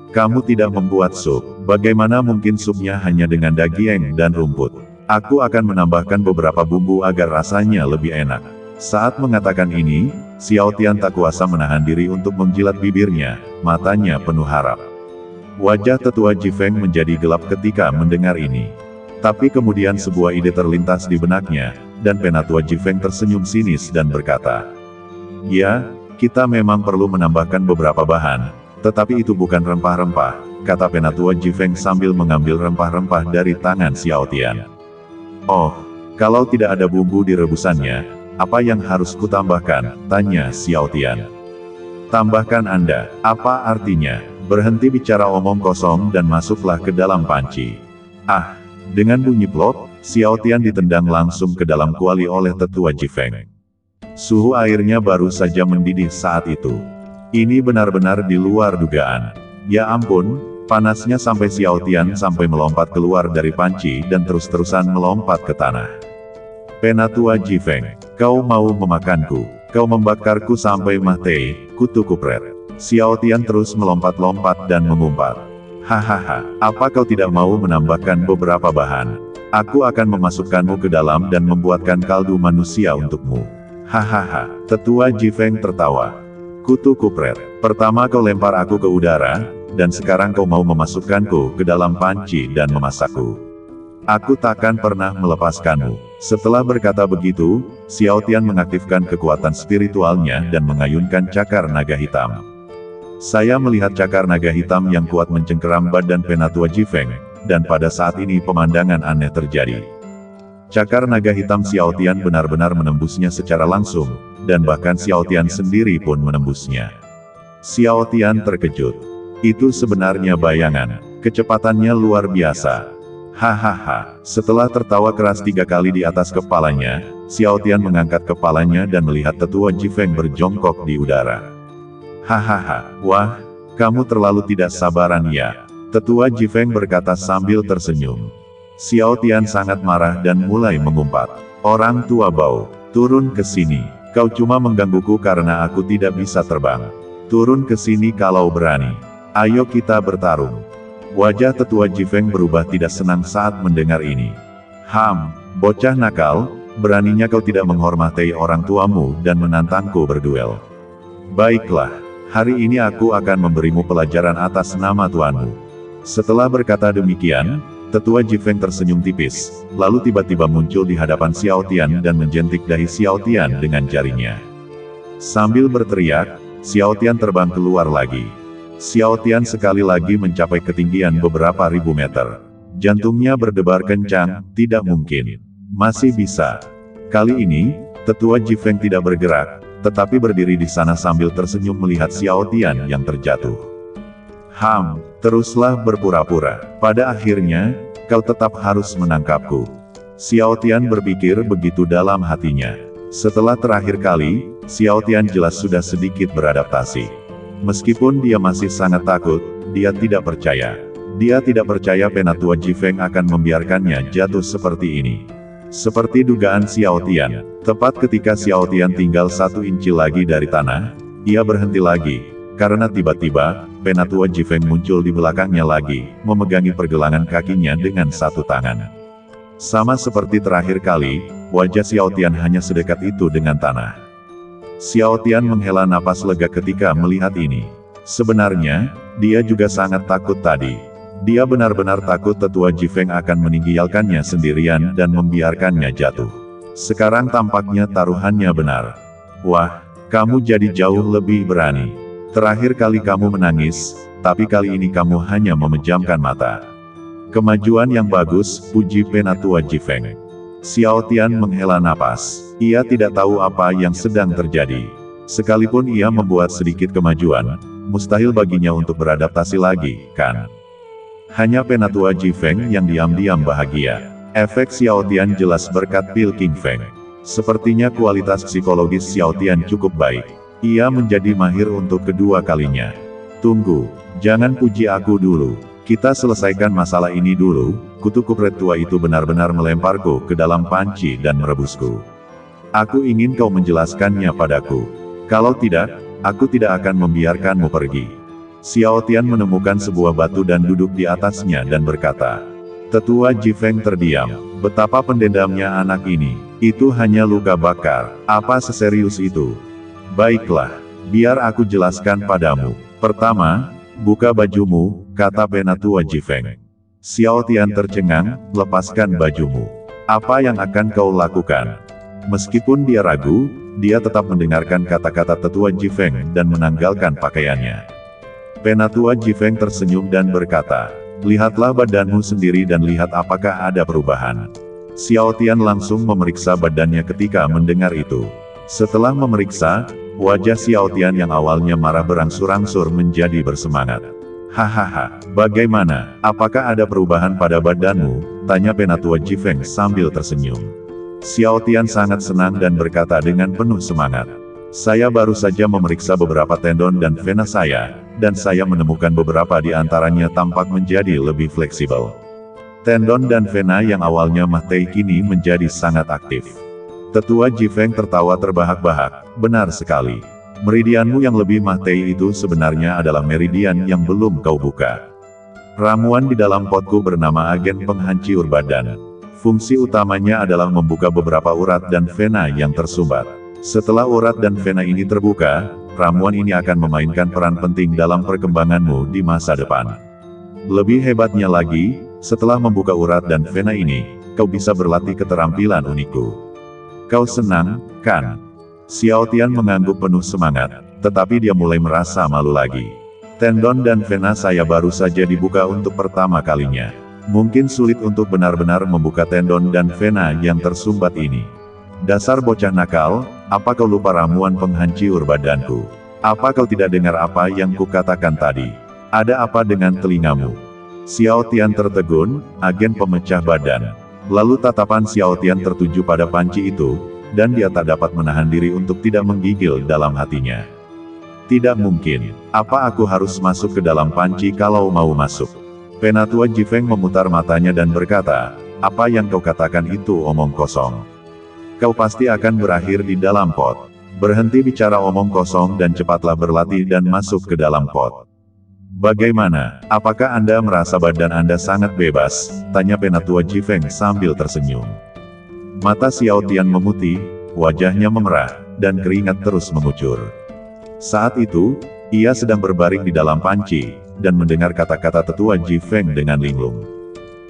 Kamu tidak membuat sup, bagaimana mungkin supnya hanya dengan daging dan rumput? Aku akan menambahkan beberapa bumbu agar rasanya lebih enak. Saat mengatakan ini, Xiao Tian tak kuasa menahan diri untuk menjilat bibirnya, matanya penuh harap. Wajah tetua Jifeng menjadi gelap ketika mendengar ini. Tapi kemudian sebuah ide terlintas di benaknya, dan Penatua Jifeng tersenyum sinis dan berkata, ya, kita memang perlu menambahkan beberapa bahan, tetapi itu bukan rempah-rempah, kata Penatua Jifeng sambil mengambil rempah-rempah dari tangan Xiao Tian. Oh, kalau tidak ada bumbu di rebusannya, apa yang harus kutambahkan? Tanya Xiao Tian. Tambahkan Anda, apa artinya? Berhenti bicara omong kosong dan masuklah ke dalam panci. Ah! Dengan bunyi plop, Xiao Tian ditendang langsung ke dalam kuali oleh tetua Jifeng. Suhu airnya baru saja mendidih saat itu. Ini benar-benar di luar dugaan. Ya ampun, panasnya sampai Xiao Tian sampai melompat keluar dari panci dan terus-terusan melompat ke tanah. Penatua Jifeng, kau mau memakanku, kau membakarku sampai mati, kutu kupret. Xiao Tian terus melompat-lompat dan mengumpat. Hahaha, apa kau tidak mau menambahkan beberapa bahan? Aku akan memasukkanmu ke dalam dan membuatkan kaldu manusia untukmu. Hahaha, tetua Jifeng tertawa. Kutu kupret, pertama kau lempar aku ke udara, dan sekarang kau mau memasukkanku ke dalam panci dan memasakku. Aku takkan pernah melepaskanmu. Setelah berkata begitu, Xiao Tian mengaktifkan kekuatan spiritualnya dan mengayunkan cakar naga hitam. Saya melihat cakar naga hitam yang kuat mencengkeram badan Penatua Jifeng, dan pada saat ini pemandangan aneh terjadi. Cakar naga hitam Xiao Tian benar-benar menembusnya secara langsung, dan bahkan Xiao Tian sendiri pun menembusnya. Xiao Tian terkejut. Itu sebenarnya bayangan, kecepatannya luar biasa. Hahaha, setelah tertawa keras 3 kali di atas kepalanya, Xiao Tian mengangkat kepalanya dan melihat tetua Jifeng berjongkok di udara. Hahaha, wah, kamu terlalu tidak sabaran ya. Tetua Jifeng berkata sambil tersenyum. Xiao Tian sangat marah dan mulai mengumpat. Orang tua bau, turun ke sini. Kau cuma menggangguku karena aku tidak bisa terbang. Turun ke sini kalau berani. Ayo kita bertarung. Wajah tetua Jifeng berubah tidak senang saat mendengar ini. Bocah nakal, beraninya kau tidak menghormati orang tuamu dan menantangku berduel. Baiklah. Hari ini aku akan memberimu pelajaran atas nama tuanmu. Setelah berkata demikian, tetua Jifeng tersenyum tipis, lalu tiba-tiba muncul di hadapan Xiao Tian dan menjentik dahi Xiao Tian dengan jarinya. Sambil berteriak, Xiao Tian terbang keluar lagi. Xiao Tian sekali lagi mencapai ketinggian beberapa ribu meter. Jantungnya berdebar kencang, tidak mungkin. Masih bisa. Kali ini, tetua Jifeng tidak bergerak, tetapi berdiri di sana sambil tersenyum melihat Xiao Tian yang terjatuh. Teruslah berpura-pura. Pada akhirnya, kau tetap harus menangkapku. Xiao Tian berpikir begitu dalam hatinya. Setelah terakhir kali, Xiao Tian jelas sudah sedikit beradaptasi. Meskipun dia masih sangat takut, dia tidak percaya. Dia tidak percaya Penatua Jifeng akan membiarkannya jatuh seperti ini. Seperti dugaan Xiao Tian, tepat ketika Xiao Tian tinggal 1 inci lagi dari tanah, ia berhenti lagi, karena tiba-tiba, Penatua Jifeng muncul di belakangnya lagi, memegangi pergelangan kakinya dengan 1 tangan. Sama seperti terakhir kali, wajah Xiao Tian hanya sedekat itu dengan tanah. Xiao Tian menghela napas lega ketika melihat ini. Sebenarnya, dia juga sangat takut tadi. Dia benar-benar takut tetua Jifeng akan meninggalkannya sendirian dan membiarkannya jatuh. Sekarang tampaknya taruhannya benar. Wah, Kamu jadi jauh lebih berani. Terakhir kali kamu menangis, tapi kali ini kamu hanya memejamkan mata. Kemajuan yang bagus, puji Penatua Jifeng. Xiao Tian menghela napas. Ia tidak tahu apa yang sedang terjadi. Sekalipun ia membuat sedikit kemajuan, mustahil baginya untuk beradaptasi lagi, kan? Hanya Penatua Jifeng yang diam-diam bahagia. Efek Xiao Tian jelas berkat pil King Feng. Sepertinya kualitas psikologis Xiao Tian cukup baik. Ia menjadi mahir untuk kedua kalinya. Tunggu, jangan puji aku dulu. Kita selesaikan masalah ini dulu. Kutu kupret tua itu benar-benar melemparku ke dalam panci dan merebusku. Aku ingin kau menjelaskannya padaku. Kalau tidak, aku tidak akan membiarkanmu pergi. Xiao Tian menemukan sebuah batu dan duduk di atasnya dan berkata. Tetua Jifeng terdiam. Betapa pendendamnya anak ini. Itu hanya luka bakar. Apa seserius itu? Baiklah, biar aku jelaskan padamu. Pertama, buka bajumu, kata Penatua Jifeng. Xiao Tian tercengang, lepaskan bajumu. Apa yang akan kau lakukan? Meskipun dia ragu, dia tetap mendengarkan kata-kata Tetua Jifeng dan menanggalkan pakaiannya. Penatua Jifeng tersenyum dan berkata, lihatlah badanmu sendiri dan lihat apakah ada perubahan. Xiao Tian langsung memeriksa badannya ketika mendengar itu. Setelah memeriksa, wajah Xiao Tian yang awalnya marah berangsur-angsur menjadi bersemangat. Hahaha, bagaimana? Apakah ada perubahan pada badanmu? Tanya Penatua Jifeng sambil tersenyum. Xiao Tian sangat senang dan berkata dengan penuh semangat. Saya baru saja memeriksa beberapa tendon dan vena saya, dan saya menemukan beberapa di antaranya tampak menjadi lebih fleksibel. Tendon dan vena yang awalnya mati kini menjadi sangat aktif. Tetua Jifeng tertawa terbahak-bahak, benar sekali. Meridianmu yang lebih mati itu sebenarnya adalah meridian yang belum kau buka. Ramuan di dalam potku bernama agen penghancur badan. Fungsi utamanya adalah membuka beberapa urat dan vena yang tersumbat. Setelah urat dan vena ini terbuka, ramuan ini akan memainkan peran penting dalam perkembanganmu di masa depan. Lebih hebatnya lagi, setelah membuka urat dan vena ini, kau bisa berlatih keterampilan unikku. Kau senang, kan? Xiao Tian mengangguk penuh semangat, tetapi dia mulai merasa malu lagi. Tendon dan vena saya baru saja dibuka untuk pertama kalinya. Mungkin sulit untuk benar-benar membuka tendon dan vena yang tersumbat ini. Dasar bocah nakal, apa kau lupa ramuan penghancur badanku? Apa kau tidak dengar apa yang kukatakan tadi? Ada apa dengan telingamu? Xiao Tian tertegun, agen pemecah badan. Lalu tatapan Xiao Tian tertuju pada panci itu, dan dia tak dapat menahan diri untuk tidak menggigil dalam hatinya. Tidak mungkin. Apa aku harus masuk ke dalam panci kalau mau masuk? Penatua Jifeng memutar matanya dan berkata, apa yang kau katakan itu omong kosong. Kau pasti akan berakhir di dalam pot. Berhenti bicara omong kosong dan cepatlah berlatih dan masuk ke dalam pot. Bagaimana? Apakah Anda merasa badan Anda sangat bebas? Tanya Penatua Jifeng sambil tersenyum. Mata Xiao Tian memutih, wajahnya memerah, dan keringat terus mengucur. Saat itu, ia sedang berbaring di dalam panci, dan mendengar kata-kata Tetua Jifeng dengan linglung.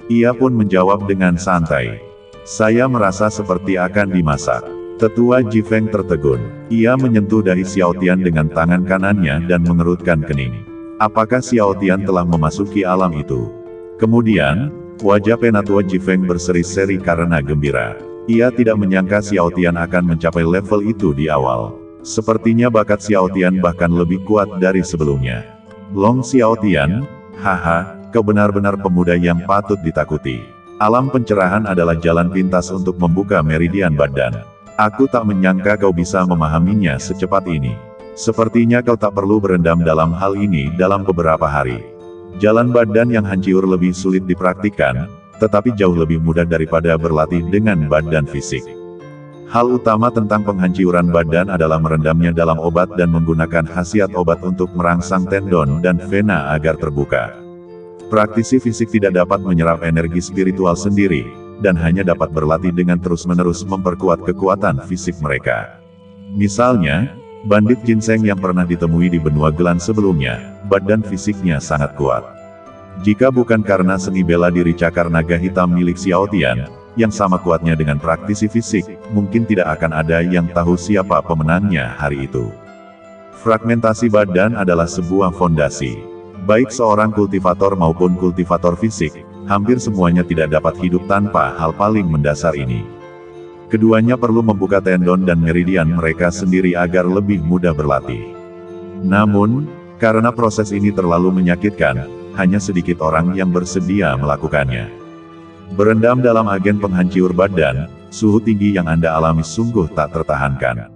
Ia pun menjawab dengan santai. Saya merasa seperti akan dimasak. Tetua Jifeng tertegun. Ia menyentuh dahi Xiao Tian dengan tangan kanannya dan mengerutkan kening. Apakah Xiao Tian telah memasuki alam itu? Kemudian, wajah Penatua Jifeng berseri-seri karena gembira. Ia tidak menyangka Xiao Tian akan mencapai level itu di awal. Sepertinya bakat Xiao Tian bahkan lebih kuat dari sebelumnya. Long Xiao Tian, haha, kau benar-benar pemuda yang patut ditakuti. Alam pencerahan adalah jalan pintas untuk membuka meridian badan. Aku tak menyangka kau bisa memahaminya secepat ini. Sepertinya kau tak perlu berendam dalam hal ini dalam beberapa hari. Jalan badan yang hancur lebih sulit dipraktikkan, tetapi jauh lebih mudah daripada berlatih dengan badan fisik. Hal utama tentang penghancuran badan adalah merendamnya dalam obat dan menggunakan khasiat obat untuk merangsang tendon dan vena agar terbuka. Praktisi fisik tidak dapat menyerap energi spiritual sendiri, dan hanya dapat berlatih dengan terus-menerus memperkuat kekuatan fisik mereka. Misalnya, bandit ginseng yang pernah ditemui di benua Gelan sebelumnya, badan fisiknya sangat kuat. Jika bukan karena seni bela diri cakar naga hitam milik Xiao Tian, yang sama kuatnya dengan praktisi fisik, mungkin tidak akan ada yang tahu siapa pemenangnya hari itu. Fragmentasi badan adalah sebuah fondasi. Baik seorang kultivator maupun kultivator fisik, hampir semuanya tidak dapat hidup tanpa hal paling mendasar ini. Keduanya perlu membuka tendon dan meridian mereka sendiri agar lebih mudah berlatih. Namun, karena proses ini terlalu menyakitkan, hanya sedikit orang yang bersedia melakukannya. Berendam dalam agen penghancur badan, suhu tinggi yang Anda alami sungguh tak tertahankan.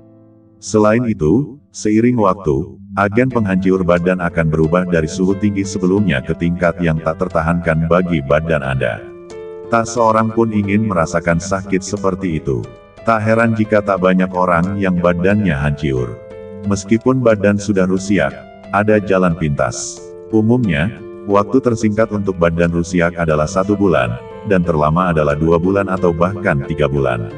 Selain itu, seiring waktu, agen penghancur badan akan berubah dari suhu tinggi sebelumnya ke tingkat yang tak tertahankan bagi badan Anda. Tak seorang pun ingin merasakan sakit seperti itu. Tak heran jika tak banyak orang yang badannya hancur. Meskipun badan sudah rusak, ada jalan pintas. Umumnya, waktu tersingkat untuk badan rusak adalah 1 bulan, dan terlama adalah 2 bulan atau bahkan 3 bulan.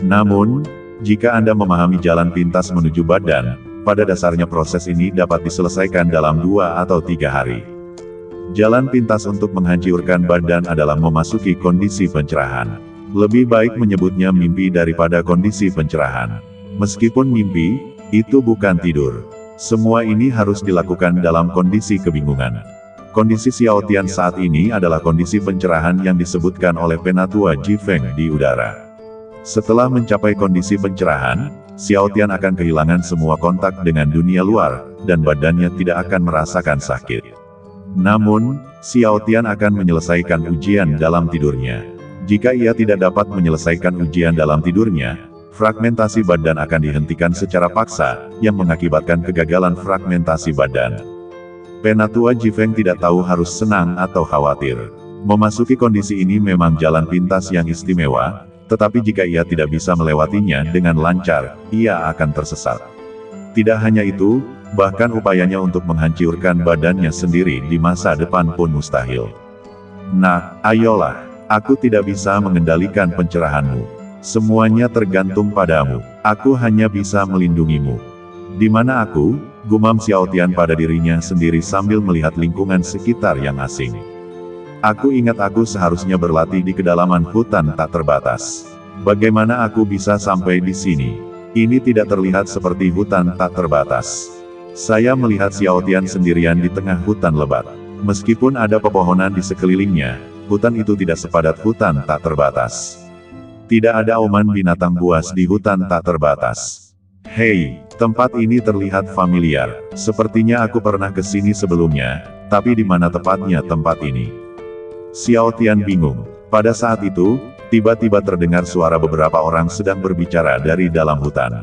Namun, jika Anda memahami jalan pintas menuju badan, pada dasarnya proses ini dapat diselesaikan dalam 2 atau 3 hari. Jalan pintas untuk menghancurkan badan adalah memasuki kondisi pencerahan. Lebih baik menyebutnya mimpi daripada kondisi pencerahan. Meskipun mimpi, itu bukan tidur. Semua ini harus dilakukan dalam kondisi kebingungan. Kondisi Xiao Tian saat ini adalah kondisi pencerahan yang disebutkan oleh Penatua Jifeng di udara. Setelah mencapai kondisi pencerahan, Xiao Tian akan kehilangan semua kontak dengan dunia luar, dan badannya tidak akan merasakan sakit. Namun, Xiao Tian akan menyelesaikan ujian dalam tidurnya. Jika ia tidak dapat menyelesaikan ujian dalam tidurnya, fragmentasi badan akan dihentikan secara paksa, yang mengakibatkan kegagalan fragmentasi badan. Penatua Jifeng tidak tahu harus senang atau khawatir. Memasuki kondisi ini memang jalan pintas yang istimewa, tetapi jika ia tidak bisa melewatinya dengan lancar, ia akan tersesat. Tidak hanya itu, bahkan upayanya untuk menghancurkan badannya sendiri di masa depan pun mustahil. Nah, ayolah, aku tidak bisa mengendalikan pencerahanmu. Semuanya tergantung padamu. Aku hanya bisa melindungimu. Di mana aku? Gumam Xiao Tian pada dirinya sendiri sambil melihat lingkungan sekitar yang asing. Aku ingat aku seharusnya berlatih di kedalaman hutan tak terbatas. Bagaimana aku bisa sampai di sini? Ini tidak terlihat seperti hutan tak terbatas. Saya melihat Xiao Tian sendirian di tengah hutan lebat. Meskipun ada pepohonan di sekelilingnya, hutan itu tidak sepadat hutan tak terbatas. Tidak ada auman binatang buas di hutan tak terbatas. Hei, tempat ini terlihat familiar. Sepertinya aku pernah ke sini sebelumnya, tapi di mana tepatnya tempat ini? Xiao Tian bingung. Pada saat itu, tiba-tiba terdengar suara beberapa orang sedang berbicara dari dalam hutan.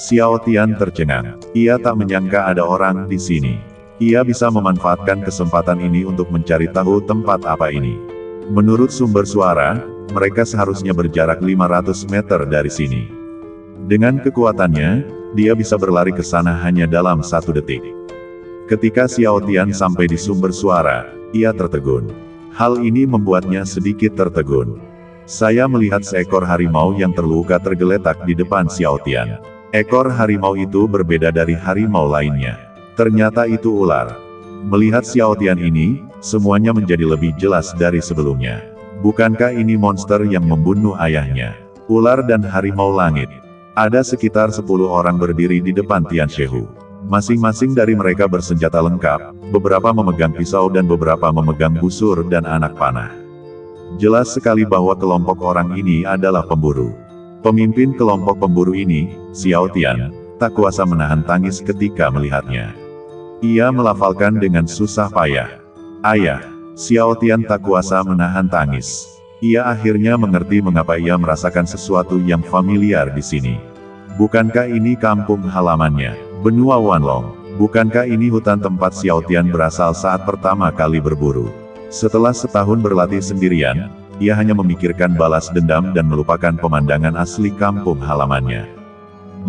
Xiao Tian tercengang. Ia tak menyangka ada orang di sini. Ia bisa memanfaatkan kesempatan ini untuk mencari tahu tempat apa ini. Menurut sumber suara, mereka seharusnya berjarak 500 meter dari sini. Dengan kekuatannya, dia bisa berlari ke sana hanya dalam 1 detik. Ketika Xiao Tian sampai di sumber suara, ia tertegun. Hal ini membuatnya sedikit tertegun. Saya melihat seekor harimau yang terluka tergeletak di depan Xiao Tian. Ekor harimau itu berbeda dari harimau lainnya. Ternyata itu ular. Melihat Xiao Tian ini, semuanya menjadi lebih jelas dari sebelumnya. Bukankah ini monster yang membunuh ayahnya? Ular dan harimau langit. Ada sekitar 10 orang berdiri di depan Tian Shehu. Masing-masing dari mereka bersenjata lengkap, beberapa memegang pisau dan beberapa memegang busur dan anak panah. Jelas sekali bahwa kelompok orang ini adalah pemburu. Pemimpin kelompok pemburu ini, Xiao Tian, tak kuasa menahan tangis ketika melihatnya. Ia melafalkan dengan susah payah. Ayah. Xiao Tian tak kuasa menahan tangis. Ia akhirnya mengerti mengapa ia merasakan sesuatu yang familiar di sini. Bukankah ini kampung halamannya? Benua Wanlong. Bukankah ini hutan tempat Xiao Tian berasal saat pertama kali berburu? Setelah setahun berlatih sendirian, ia hanya memikirkan balas dendam dan melupakan pemandangan asli kampung halamannya.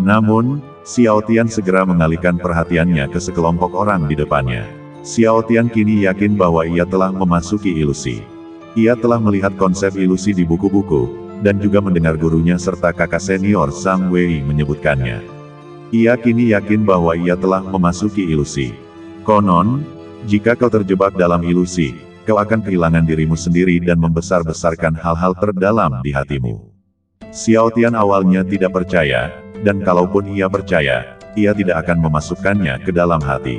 Namun, Xiao Tian segera mengalihkan perhatiannya ke sekelompok orang di depannya. Xiao Tian kini yakin bahwa ia telah memasuki ilusi. Ia telah melihat konsep ilusi di buku-buku, dan juga mendengar gurunya serta kakak senior Zhang Wei menyebutkannya. Ia kini yakin bahwa ia telah memasuki ilusi. Konon, jika kau terjebak dalam ilusi, kau akan kehilangan dirimu sendiri dan membesar-besarkan hal-hal terdalam di hatimu. Xiao Tian awalnya tidak percaya, dan kalaupun ia percaya, ia tidak akan memasukkannya ke dalam hati.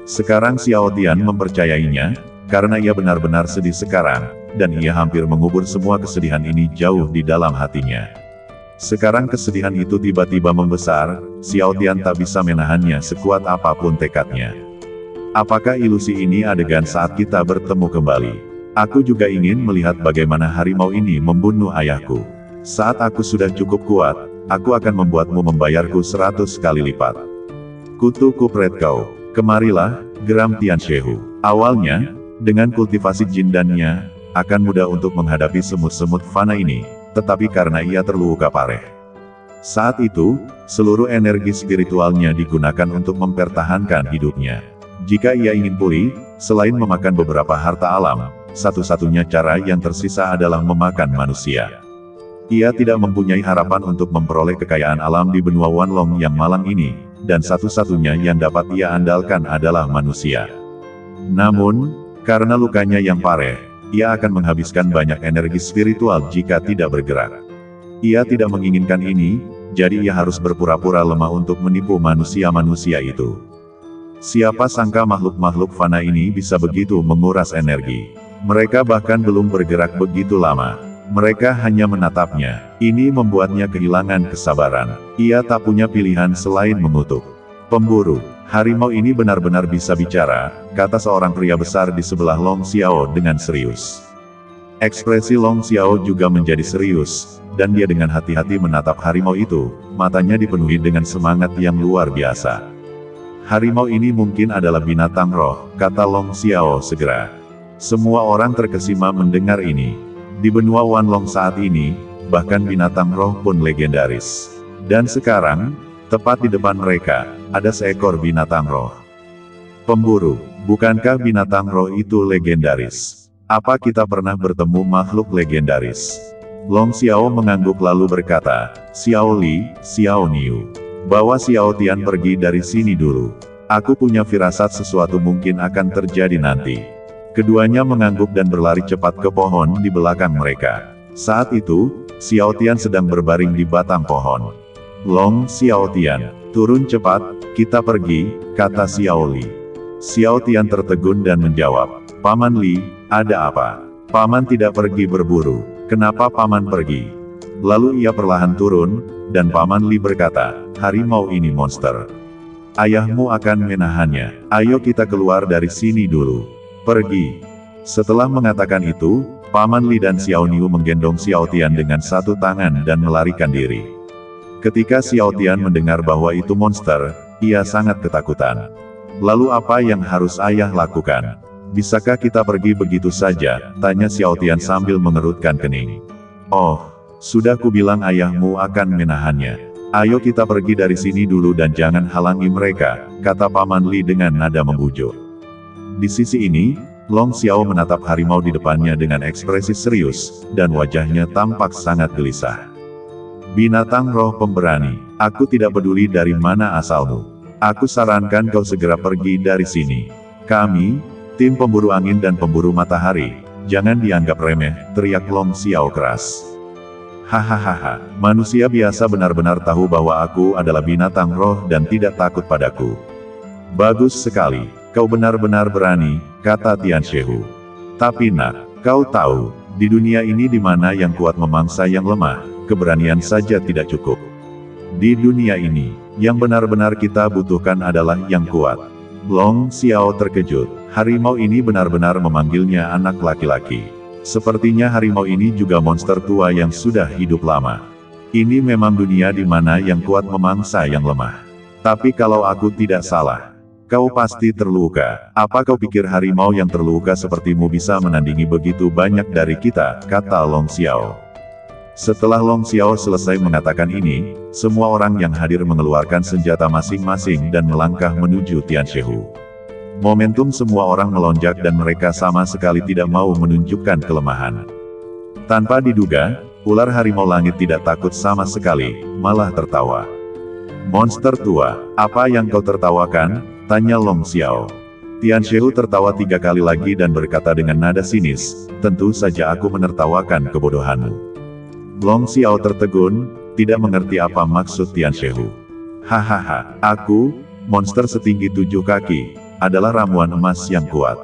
Sekarang Xiao Tian mempercayainya, karena ia benar-benar sedih sekarang, dan ia hampir mengubur semua kesedihan ini jauh di dalam hatinya. Sekarang kesedihan itu tiba-tiba membesar, Xiao Tian tak bisa menahannya sekuat apapun tekadnya. Apakah ilusi ini adegan saat kita bertemu kembali? Aku juga ingin melihat bagaimana harimau ini membunuh ayahku. Saat aku sudah cukup kuat, aku akan membuatmu membayarku 100 kali lipat. Kutu kupret kau, kemarilah, geram Tian Shehu. Awalnya, dengan kultivasi jindannya, akan mudah untuk menghadapi semut-semut fana ini, tetapi karena ia terluka parah. Saat itu, seluruh energi spiritualnya digunakan untuk mempertahankan hidupnya. Jika ia ingin pulih, selain memakan beberapa harta alam, satu-satunya cara yang tersisa adalah memakan manusia. Ia tidak mempunyai harapan untuk memperoleh kekayaan alam di benua Wanlong yang malang ini, dan satu-satunya yang dapat ia andalkan adalah manusia. Namun, karena lukanya yang parah, ia akan menghabiskan banyak energi spiritual jika tidak bergerak. Ia tidak menginginkan ini, jadi ia harus berpura-pura lemah untuk menipu manusia-manusia itu. Siapa sangka makhluk-makhluk fana ini bisa begitu menguras energi. Mereka bahkan belum bergerak begitu lama. Mereka hanya menatapnya. Ini membuatnya kehilangan kesabaran. Ia tak punya pilihan selain mengutuk. Pemburu, harimau ini benar-benar bisa bicara, kata seorang pria besar di sebelah Long Xiao dengan serius. Ekspresi Long Xiao juga menjadi serius, dan dia dengan hati-hati menatap harimau itu, matanya dipenuhi dengan semangat yang luar biasa. Harimau ini mungkin adalah binatang roh, kata Long Xiao segera. Semua orang terkesima mendengar ini. Di benua Wanlong saat ini, bahkan binatang roh pun legendaris. Dan sekarang, tepat di depan mereka, ada seekor binatang roh. Pemburu, bukankah binatang roh itu legendaris? Apa kita pernah bertemu makhluk legendaris? Long Xiao mengangguk lalu berkata, Xiao Li, Xiao Niu. Bawa Xiao Tian pergi dari sini dulu. Aku punya firasat sesuatu mungkin akan terjadi nanti. Keduanya mengangguk dan berlari cepat ke pohon di belakang mereka. Saat itu, Xiao Tian sedang berbaring di batang pohon. Long Xiao Tian, turun cepat, kita pergi, kata Xiao Li. Xiao Tian tertegun dan menjawab, Paman Li, ada apa? Paman tidak pergi berburu, kenapa Paman pergi? Lalu ia perlahan turun, dan Paman Li berkata, harimau ini monster. Ayahmu akan menahannya, ayo kita keluar dari sini dulu. Pergi. Setelah mengatakan itu, Paman Li dan Xiao Niu menggendong Xiao Tian dengan satu tangan dan melarikan diri. Ketika Xiao Tian mendengar bahwa itu monster, ia sangat ketakutan. Lalu apa yang harus ayah lakukan? Bisakah kita pergi begitu saja? Tanya Xiao Tian sambil mengerutkan kening. Oh, sudah kubilang ayahmu akan menahannya. Ayo kita pergi dari sini dulu dan jangan halangi mereka, kata Paman Li dengan nada membujuk. Di sisi ini, Long Xiao menatap harimau di depannya dengan ekspresi serius, dan wajahnya tampak sangat gelisah. Binatang roh pemberani, aku tidak peduli dari mana asalmu. Aku sarankan kau segera pergi dari sini. Kami, tim pemburu angin dan pemburu matahari, jangan dianggap remeh, teriak Long Xiao keras. Hahaha, manusia biasa benar-benar tahu bahwa aku adalah binatang roh dan tidak takut padaku. Bagus sekali, kau benar-benar berani, kata Tian Shehu. Tapi nak, kau tahu, di dunia ini di mana yang kuat memangsa yang lemah, keberanian saja tidak cukup. Di dunia ini, yang benar-benar kita butuhkan adalah yang kuat. Long Xiao terkejut, harimau ini benar-benar memanggilnya anak laki-laki. Sepertinya harimau ini juga monster tua yang sudah hidup lama. Ini memang dunia di mana yang kuat memangsa yang lemah. Tapi kalau aku tidak salah, kau pasti terluka. Apa kau pikir harimau yang terluka sepertimu bisa menandingi begitu banyak dari kita, kata Long Xiao. Setelah Long Xiao selesai mengatakan ini, semua orang yang hadir mengeluarkan senjata masing-masing dan melangkah menuju Tian Shehu. Momentum semua orang melonjak dan mereka sama sekali tidak mau menunjukkan kelemahan. Tanpa diduga, ular harimau langit tidak takut sama sekali, malah tertawa. Monster tua, apa yang kau tertawakan? Tanya Long Xiao. Tian Shehu tertawa 3 kali lagi dan berkata dengan nada sinis, tentu saja aku menertawakan kebodohanmu. Long Xiao tertegun, tidak mengerti apa maksud Tian Shehu. Hahaha, aku, monster setinggi 7 kaki, adalah ramuan emas yang kuat.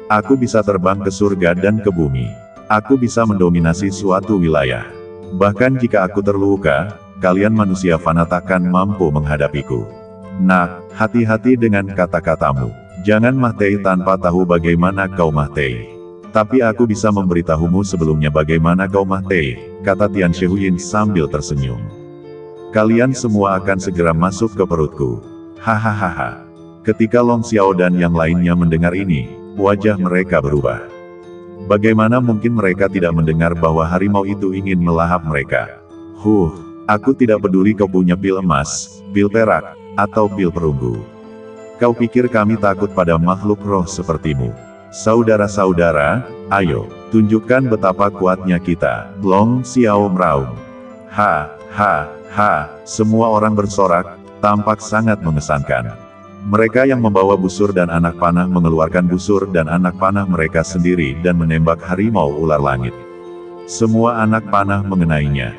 Aku bisa terbang ke surga dan ke bumi. Aku bisa mendominasi suatu wilayah. Bahkan jika aku terluka, kalian manusia fana takkan mampu menghadapiku. Nah, hati-hati dengan kata-katamu. Jangan mahtei tanpa tahu bagaimana kau mahtei. Tapi aku bisa memberitahumu sebelumnya bagaimana kau mahtei, kata Tian Shehuyin sambil tersenyum. Kalian semua akan segera masuk ke perutku. Hahaha. Ketika Long Xiao dan yang lainnya mendengar ini, wajah mereka berubah. Bagaimana mungkin mereka tidak mendengar bahwa harimau itu ingin melahap mereka? Aku tidak peduli kau punya pil emas, pil perak, atau pil perunggu. Kau pikir kami takut pada makhluk roh sepertimu? Saudara-saudara, ayo, tunjukkan betapa kuatnya kita. Long Xiao meraung. Semua orang bersorak, tampak sangat mengesankan. Mereka yang membawa busur dan anak panah mengeluarkan busur dan anak panah mereka sendiri dan menembak harimau ular langit. Semua anak panah mengenainya.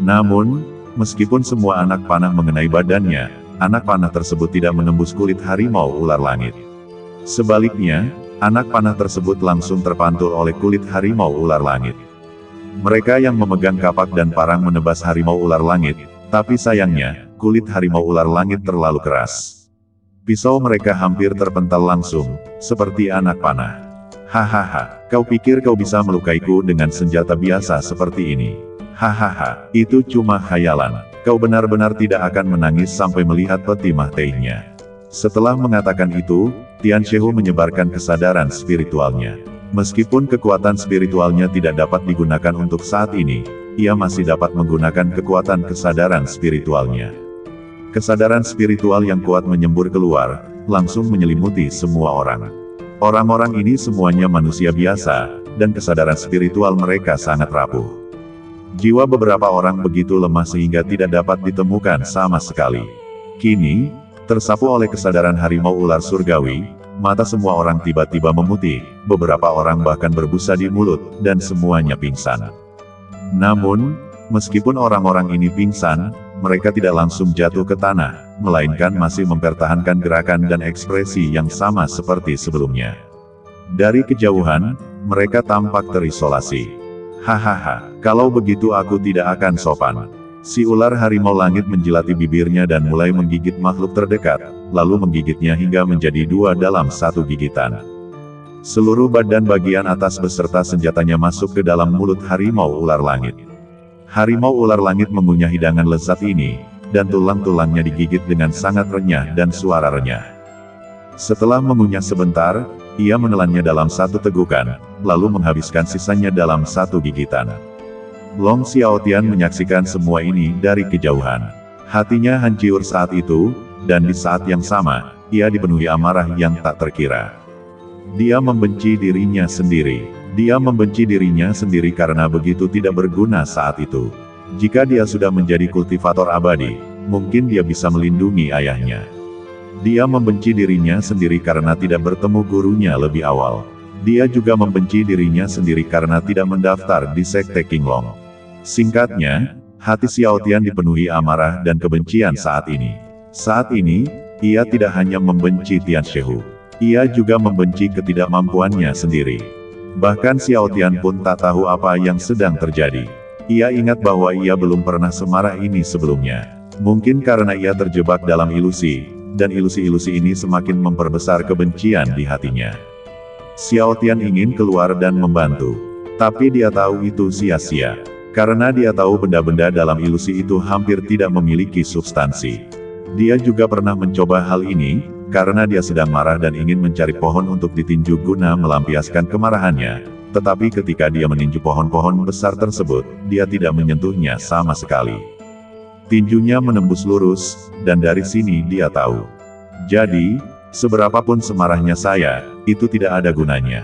Namun, meskipun semua anak panah mengenai badannya, anak panah tersebut tidak menembus kulit harimau ular langit. Sebaliknya, anak panah tersebut langsung terpantul oleh kulit harimau ular langit. Mereka yang memegang kapak dan parang menebas harimau ular langit, tapi sayangnya, kulit harimau ular langit terlalu keras. Pisau mereka hampir terpental langsung, seperti anak panah. Hahaha, kau pikir kau bisa melukaiku dengan senjata biasa seperti ini? Hahaha, itu cuma khayalan. Kau benar-benar tidak akan menangis sampai melihat peti mahteinya. Setelah mengatakan itu, Tian Shehu menyebarkan kesadaran spiritualnya. Meskipun kekuatan spiritualnya tidak dapat digunakan untuk saat ini, ia masih dapat menggunakan kekuatan kesadaran spiritualnya. Kesadaran spiritual yang kuat menyembur keluar, langsung menyelimuti semua orang. Orang-orang ini semuanya manusia biasa, dan kesadaran spiritual mereka sangat rapuh. Jiwa beberapa orang begitu lemah sehingga tidak dapat ditemukan sama sekali. Kini, tersapu oleh kesadaran harimau ular surgawi, mata semua orang tiba-tiba memutih, beberapa orang bahkan berbusa di mulut, dan semuanya pingsan. Namun, meskipun orang-orang ini pingsan, mereka tidak langsung jatuh ke tanah, melainkan masih mempertahankan gerakan dan ekspresi yang sama seperti sebelumnya. Dari kejauhan, mereka tampak terisolasi. Hahaha, kalau begitu aku tidak akan sopan. Si ular harimau langit menjilati bibirnya dan mulai menggigit makhluk terdekat, lalu menggigitnya hingga menjadi 2 dalam 1 gigitan. Seluruh badan bagian atas beserta senjatanya masuk ke dalam mulut harimau ular langit. Harimau ular langit mengunyah hidangan lezat ini, dan tulang-tulangnya digigit dengan sangat renyah dan suara renyah. Setelah mengunyah sebentar, ia menelannya dalam 1 tegukan, lalu menghabiskan sisanya dalam 1 gigitan. Long Xiaotian menyaksikan semua ini dari kejauhan. Hatinya hancur saat itu, dan di saat yang sama, ia dipenuhi amarah yang tak terkira. Dia membenci dirinya sendiri. Dia membenci dirinya sendiri karena begitu tidak berguna saat itu. Jika dia sudah menjadi kultivator abadi, mungkin dia bisa melindungi ayahnya. Dia membenci dirinya sendiri karena tidak bertemu gurunya lebih awal. Dia juga membenci dirinya sendiri karena tidak mendaftar di Sekte Qinglong. Singkatnya, hati Xiaotian dipenuhi amarah dan kebencian saat ini. Saat ini, ia tidak hanya membenci Tian Shehu. Ia juga membenci ketidakmampuannya sendiri. Bahkan Xiaotian pun tak tahu apa yang sedang terjadi. Ia ingat bahwa ia belum pernah semarah ini sebelumnya. Mungkin karena ia terjebak dalam ilusi, dan ilusi-ilusi ini semakin memperbesar kebencian di hatinya. Xiaotian ingin keluar dan membantu. Tapi dia tahu itu sia-sia. Karena dia tahu benda-benda dalam ilusi itu hampir tidak memiliki substansi. Dia juga pernah mencoba hal ini, karena dia sedang marah dan ingin mencari pohon untuk ditinju guna melampiaskan kemarahannya. Tetapi ketika dia meninju pohon-pohon besar tersebut, dia tidak menyentuhnya sama sekali. Tinjunya menembus lurus, dan dari sini dia tahu. Jadi, seberapapun semarahnya saya, itu tidak ada gunanya.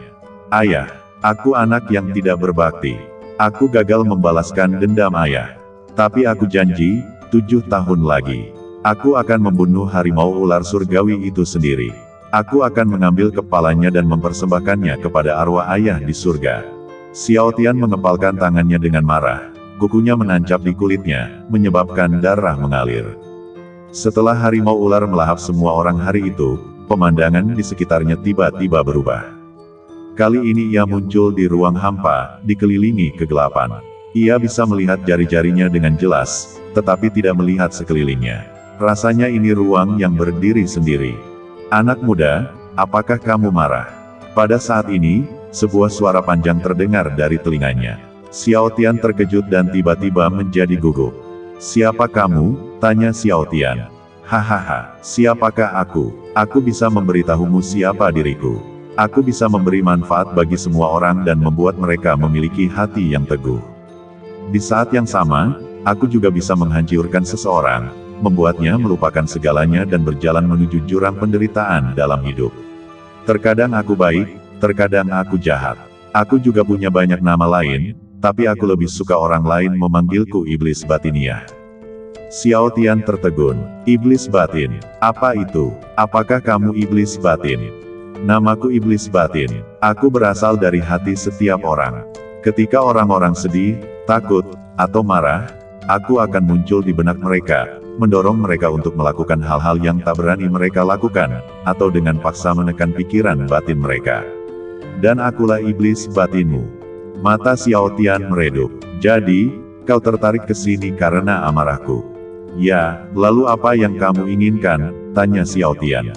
Ayah, aku anak yang tidak berbakti. Aku gagal membalaskan dendam ayah. Tapi aku janji, 7 tahun lagi, aku akan membunuh harimau ular surgawi itu sendiri. Aku akan mengambil kepalanya dan mempersembahkannya kepada arwah ayah di surga. Xiao Tian mengepalkan tangannya dengan marah. Kukunya menancap di kulitnya, menyebabkan darah mengalir. Setelah harimau ular melahap semua orang hari itu, pemandangan di sekitarnya tiba-tiba berubah. Kali ini ia muncul di ruang hampa, dikelilingi kegelapan. Ia bisa melihat jari-jarinya dengan jelas, tetapi tidak melihat sekelilingnya. Rasanya ini ruang yang berdiri sendiri. Anak muda, apakah kamu marah? Pada saat ini, sebuah suara panjang terdengar dari telinganya. Xiao Tian terkejut dan tiba-tiba menjadi gugup. Siapa kamu? Tanya Xiao Tian. Hahaha, siapakah aku? Aku bisa memberitahumu siapa diriku. Aku bisa memberi manfaat bagi semua orang dan membuat mereka memiliki hati yang teguh. Di saat yang sama, aku juga bisa menghancurkan seseorang, membuatnya melupakan segalanya dan berjalan menuju jurang penderitaan dalam hidup. Terkadang aku baik, terkadang aku jahat. Aku juga punya banyak nama lain, tapi aku lebih suka orang lain memanggilku iblis batiniah. Xiao Tian tertegun. Iblis batin. Apa itu? Apakah kamu iblis batin? Namaku iblis batin. Aku berasal dari hati setiap orang. Ketika orang-orang sedih, takut, atau marah, aku akan muncul di benak mereka, mendorong mereka untuk melakukan hal-hal yang tak berani mereka lakukan, atau dengan paksa menekan pikiran batin mereka. Dan akulah iblis batinmu. Mata Xiao Tian meredup. Jadi, kau tertarik ke sini karena amarahku? Ya, lalu apa yang kamu inginkan? Tanya Xiao Tian.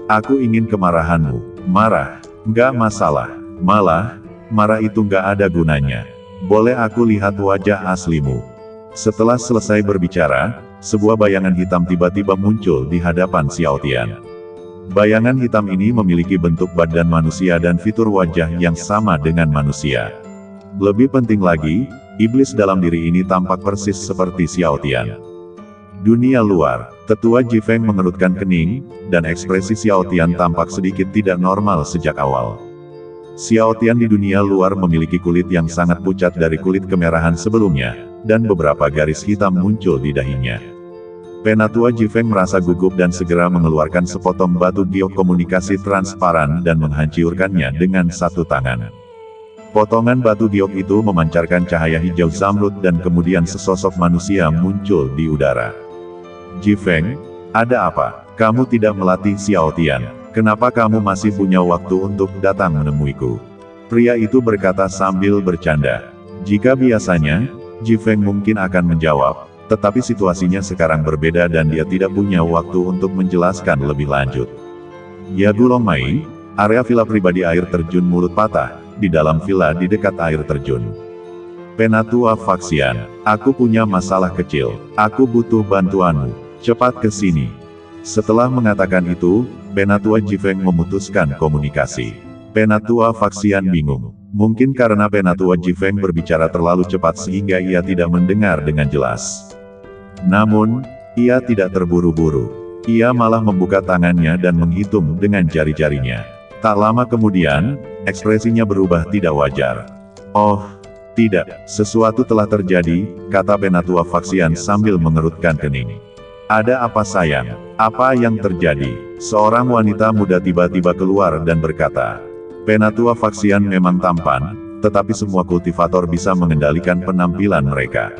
Aku ingin kemarahanmu. Marah? Nggak masalah. Malah, marah itu nggak ada gunanya. Boleh aku lihat wajah aslimu? Setelah selesai berbicara, sebuah bayangan hitam tiba-tiba muncul di hadapan Xiao Tian. Bayangan hitam ini memiliki bentuk badan manusia dan fitur wajah yang sama dengan manusia. Lebih penting lagi, iblis dalam diri ini tampak persis seperti Xiao Tian. Dunia luar, tetua Jifeng mengerutkan kening, dan ekspresi Xiao Tian tampak sedikit tidak normal sejak awal. Xiao Tian di dunia luar memiliki kulit yang sangat pucat dari kulit kemerahan sebelumnya, dan beberapa garis hitam muncul di dahinya. Penatua Jifeng merasa gugup dan segera mengeluarkan sepotong batu giok komunikasi transparan dan menghancurkannya dengan satu tangan. Potongan batu giok itu memancarkan cahaya hijau zamrud dan kemudian sesosok manusia muncul di udara. Jifeng, ada apa? Kamu tidak melatih Xiao Tian. Kenapa kamu masih punya waktu untuk datang menemuiku? Pria itu berkata sambil bercanda. Jika biasanya, Jifeng mungkin akan menjawab, tetapi situasinya sekarang berbeda dan dia tidak punya waktu untuk menjelaskan lebih lanjut. Ya Gulong Mai, area villa pribadi air terjun mulut patah, di dalam villa di dekat air terjun. Penatua Faksian, aku punya masalah kecil. Aku butuh bantuanmu. Cepat ke sini. Setelah mengatakan itu, Penatua Jifeng memutuskan komunikasi. Penatua Faksian bingung. Mungkin karena Penatua Jifeng berbicara terlalu cepat sehingga ia tidak mendengar dengan jelas. Namun, ia tidak terburu-buru. Ia malah membuka tangannya dan menghitung dengan jari-jarinya. Tak lama kemudian, ekspresinya berubah tidak wajar. Oh, tidak, sesuatu telah terjadi, kata Penatua Faksian sambil mengerutkan kening. Ada apa sayang? Apa yang terjadi? Seorang wanita muda tiba-tiba keluar dan berkata, Penatua Faksian memang tampan, tetapi semua kultivator bisa mengendalikan penampilan mereka.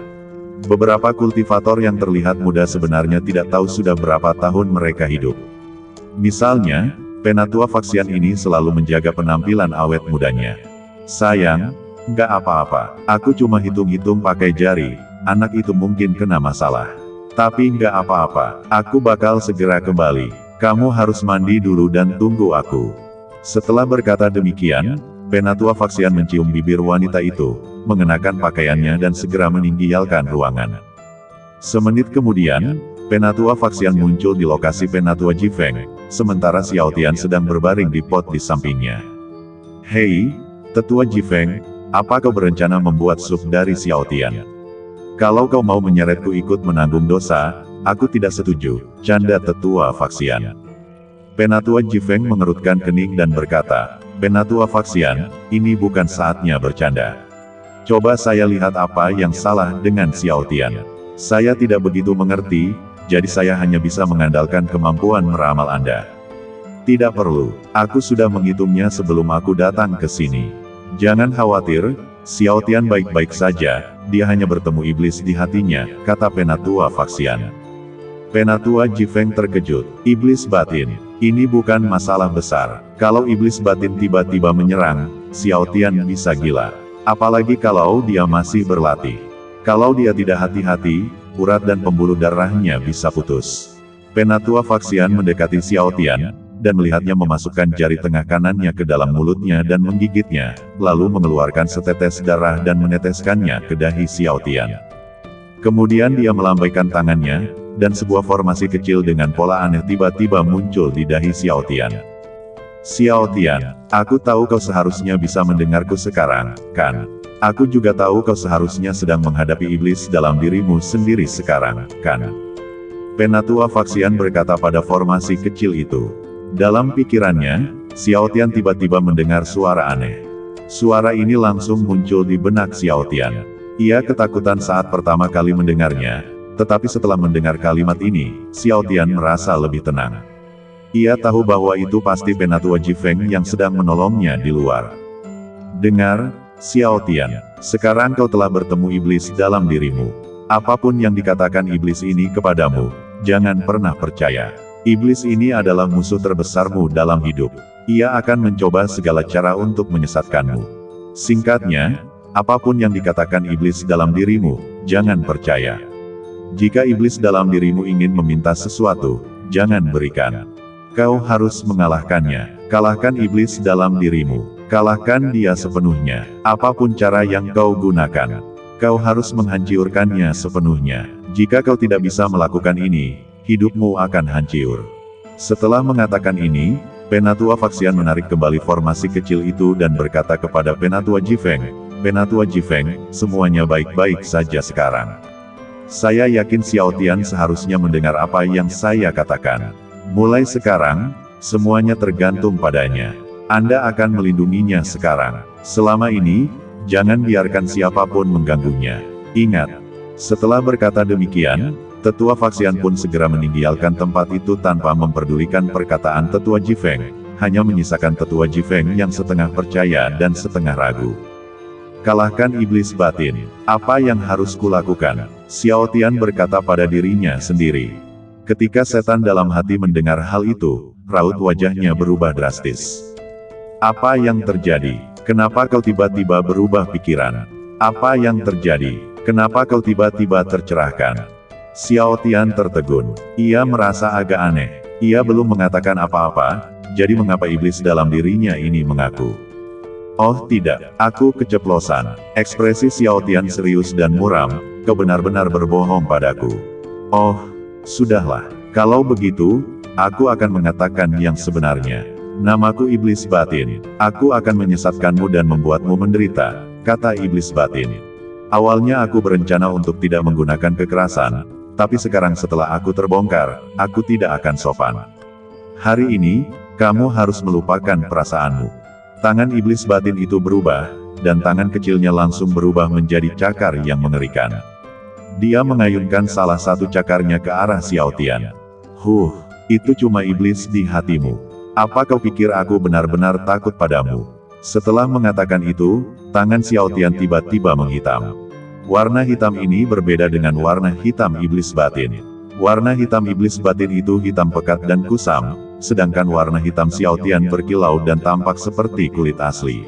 Beberapa kultivator yang terlihat muda sebenarnya tidak tahu sudah berapa tahun mereka hidup. Misalnya, Penatua Faksian ini selalu menjaga penampilan awet mudanya. Sayang, nggak apa-apa, aku cuma hitung-hitung pakai jari, anak itu mungkin kena masalah. Tapi nggak apa-apa, aku bakal segera kembali. Kamu harus mandi dulu dan tunggu aku. Setelah berkata demikian, Penatua Faksian mencium bibir wanita itu, mengenakan pakaiannya dan segera meninggalkan ruangan. Semenit kemudian, Penatua Faksian muncul di lokasi Penatua Jifeng, sementara Xiao Tian sedang berbaring di pot di sampingnya. Hei, Tetua Jifeng, apa kau berencana membuat sup dari Xiao Tian? Kalau kau mau menyeretku ikut menanggung dosa, aku tidak setuju, canda Tetua Faksian. Penatua Jifeng mengerutkan kening dan berkata, Penatua Faksian, ini bukan saatnya bercanda. Coba saya lihat apa yang salah dengan Xiao Tian. Saya tidak begitu mengerti, jadi saya hanya bisa mengandalkan kemampuan meramal Anda. Tidak perlu, aku sudah menghitungnya sebelum aku datang ke sini. Jangan khawatir, Xiao Tian baik-baik saja, dia hanya bertemu iblis di hatinya, kata Penatua Faxian. Penatua Jifeng terkejut. Iblis batin, ini bukan masalah besar. Kalau iblis batin tiba-tiba menyerang, Xiao Tian bisa gila. Apalagi kalau dia masih berlatih. Kalau dia tidak hati-hati, urat dan pembuluh darahnya bisa putus. Penatua Faxian mendekati Xiao Tian, dan melihatnya memasukkan jari tengah kanannya ke dalam mulutnya dan menggigitnya, lalu mengeluarkan setetes darah dan meneteskannya ke dahi Xiao Tian. Kemudian dia melambaikan tangannya, dan sebuah formasi kecil dengan pola aneh tiba-tiba muncul di dahi Xiao Tian. Xiao Tian, aku tahu kau seharusnya bisa mendengarku sekarang, kan? Aku juga tahu kau seharusnya sedang menghadapi iblis dalam dirimu sendiri sekarang, kan? Penatua Faxian berkata pada formasi kecil itu. Dalam pikirannya, Xiao Tian tiba-tiba mendengar suara aneh. Suara ini langsung muncul di benak Xiao Tian. Ia ketakutan saat pertama kali mendengarnya, tetapi setelah mendengar kalimat ini, Xiao Tian merasa lebih tenang. Ia tahu bahwa itu pasti Penatua Jifeng yang sedang menolongnya di luar. Dengar, Xiao Tian, sekarang kau telah bertemu iblis dalam dirimu. Apapun yang dikatakan iblis ini kepadamu, jangan pernah percaya. Iblis ini adalah musuh terbesarmu dalam hidup. Ia akan mencoba segala cara untuk menyesatkanmu. Singkatnya, apapun yang dikatakan iblis dalam dirimu, jangan percaya. Jika iblis dalam dirimu ingin meminta sesuatu, jangan berikan. Kau harus mengalahkannya. Kalahkan iblis dalam dirimu. Kalahkan dia sepenuhnya. Apapun cara yang kau gunakan, kau harus menghancurkannya sepenuhnya. Jika kau tidak bisa melakukan ini, hidupmu akan hancur. Setelah mengatakan ini, Penatua Faxian menarik kembali formasi kecil itu dan berkata kepada Penatua Jifeng, Penatua Jifeng, semuanya baik-baik saja sekarang. Saya yakin Xiao Tian seharusnya mendengar apa yang saya katakan. Mulai sekarang, semuanya tergantung padanya. Anda akan melindunginya sekarang. Selama ini, jangan biarkan siapapun mengganggunya. Ingat, setelah berkata demikian, Tetua Faxian pun segera meninggalkan tempat itu tanpa memperdulikan perkataan Tetua Jifeng, hanya menyisakan Tetua Jifeng yang setengah percaya dan setengah ragu. Kalahkan iblis batin. Apa yang harus kulakukan? Xiao Tian berkata pada dirinya sendiri. Ketika setan dalam hati mendengar hal itu, raut wajahnya berubah drastis. Apa yang terjadi? Kenapa kau tiba-tiba berubah pikiran? Apa yang terjadi? Kenapa kau tiba-tiba tercerahkan? Xiao Tian tertegun. Ia merasa agak aneh. Ia belum mengatakan apa-apa, jadi mengapa iblis dalam dirinya ini mengaku? Oh tidak, aku keceplosan. Ekspresi Xiao Tian serius dan muram, kau benar-benar berbohong padaku. Oh, sudahlah. Kalau begitu, aku akan mengatakan yang sebenarnya. Namaku Iblis Batin. Aku akan menyesatkanmu dan membuatmu menderita, kata Iblis Batin. Awalnya aku berencana untuk tidak menggunakan kekerasan, tapi sekarang setelah aku terbongkar, aku tidak akan sopan. Hari ini, kamu harus melupakan perasaanmu. Tangan iblis batin itu berubah, dan tangan kecilnya langsung berubah menjadi cakar yang mengerikan. Dia mengayunkan salah satu cakarnya ke arah Xiao Tian. Itu cuma iblis di hatimu. Apa kau pikir aku benar-benar takut padamu? Setelah mengatakan itu, tangan Xiao Tian tiba-tiba menghitam. Warna hitam ini berbeda dengan warna hitam iblis batin. Warna hitam iblis batin itu hitam pekat dan kusam, sedangkan warna hitam Xiao Tian berkilau dan tampak seperti kulit asli.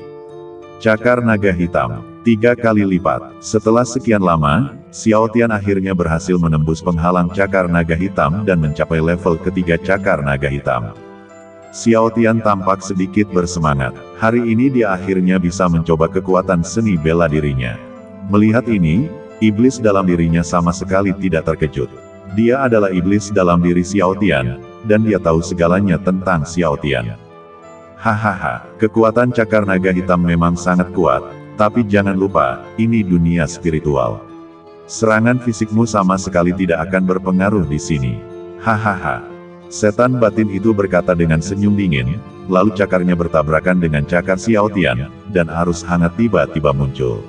Cakar naga hitam, 3 kali lipat. Setelah sekian lama, Xiao Tian akhirnya berhasil menembus penghalang cakar naga hitam dan mencapai level ketiga cakar naga hitam. Xiao Tian tampak sedikit bersemangat. Hari ini dia akhirnya bisa mencoba kekuatan seni bela dirinya. Melihat ini, iblis dalam dirinya sama sekali tidak terkejut. Dia adalah iblis dalam diri Xiao Tian, dan dia tahu segalanya tentang Xiao Tian. Hahaha, kekuatan cakar naga hitam memang sangat kuat, tapi jangan lupa, ini dunia spiritual. Serangan fisikmu sama sekali tidak akan berpengaruh di sini. Hahaha. Setan batin itu berkata dengan senyum dingin, lalu cakarnya bertabrakan dengan cakar Xiao Tian, dan arus hangat tiba-tiba muncul.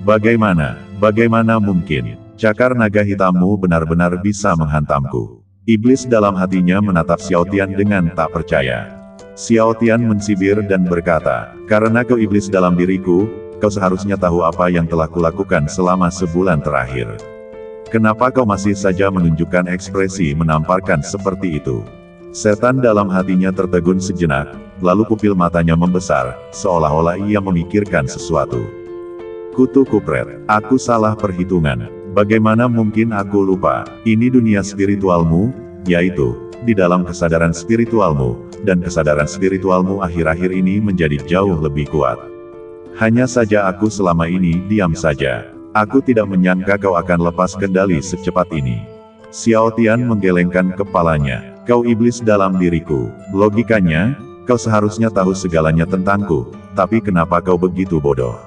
Bagaimana mungkin? Cakar naga hitammu benar-benar bisa menghantamku. Iblis dalam hatinya menatap Xiao Tian dengan tak percaya. Xiao Tian mensibir dan berkata, "Karena kau iblis dalam diriku, kau seharusnya tahu apa yang telah kulakukan selama sebulan terakhir. Kenapa kau masih saja menunjukkan ekspresi menamparkan seperti itu?" Setan dalam hatinya tertegun sejenak, lalu pupil matanya membesar, seolah-olah ia memikirkan sesuatu. "Kutu kupret, aku salah perhitungan. Bagaimana mungkin aku lupa? Ini dunia spiritualmu, yaitu, di dalam kesadaran spiritualmu, dan kesadaran spiritualmu akhir-akhir ini menjadi jauh lebih kuat. Hanya saja aku selama ini diam saja. Aku tidak menyangka kau akan lepas kendali secepat ini." Xiao Tian menggelengkan kepalanya. "Kau iblis dalam diriku. Logikanya, kau seharusnya tahu segalanya tentangku, tapi kenapa kau begitu bodoh?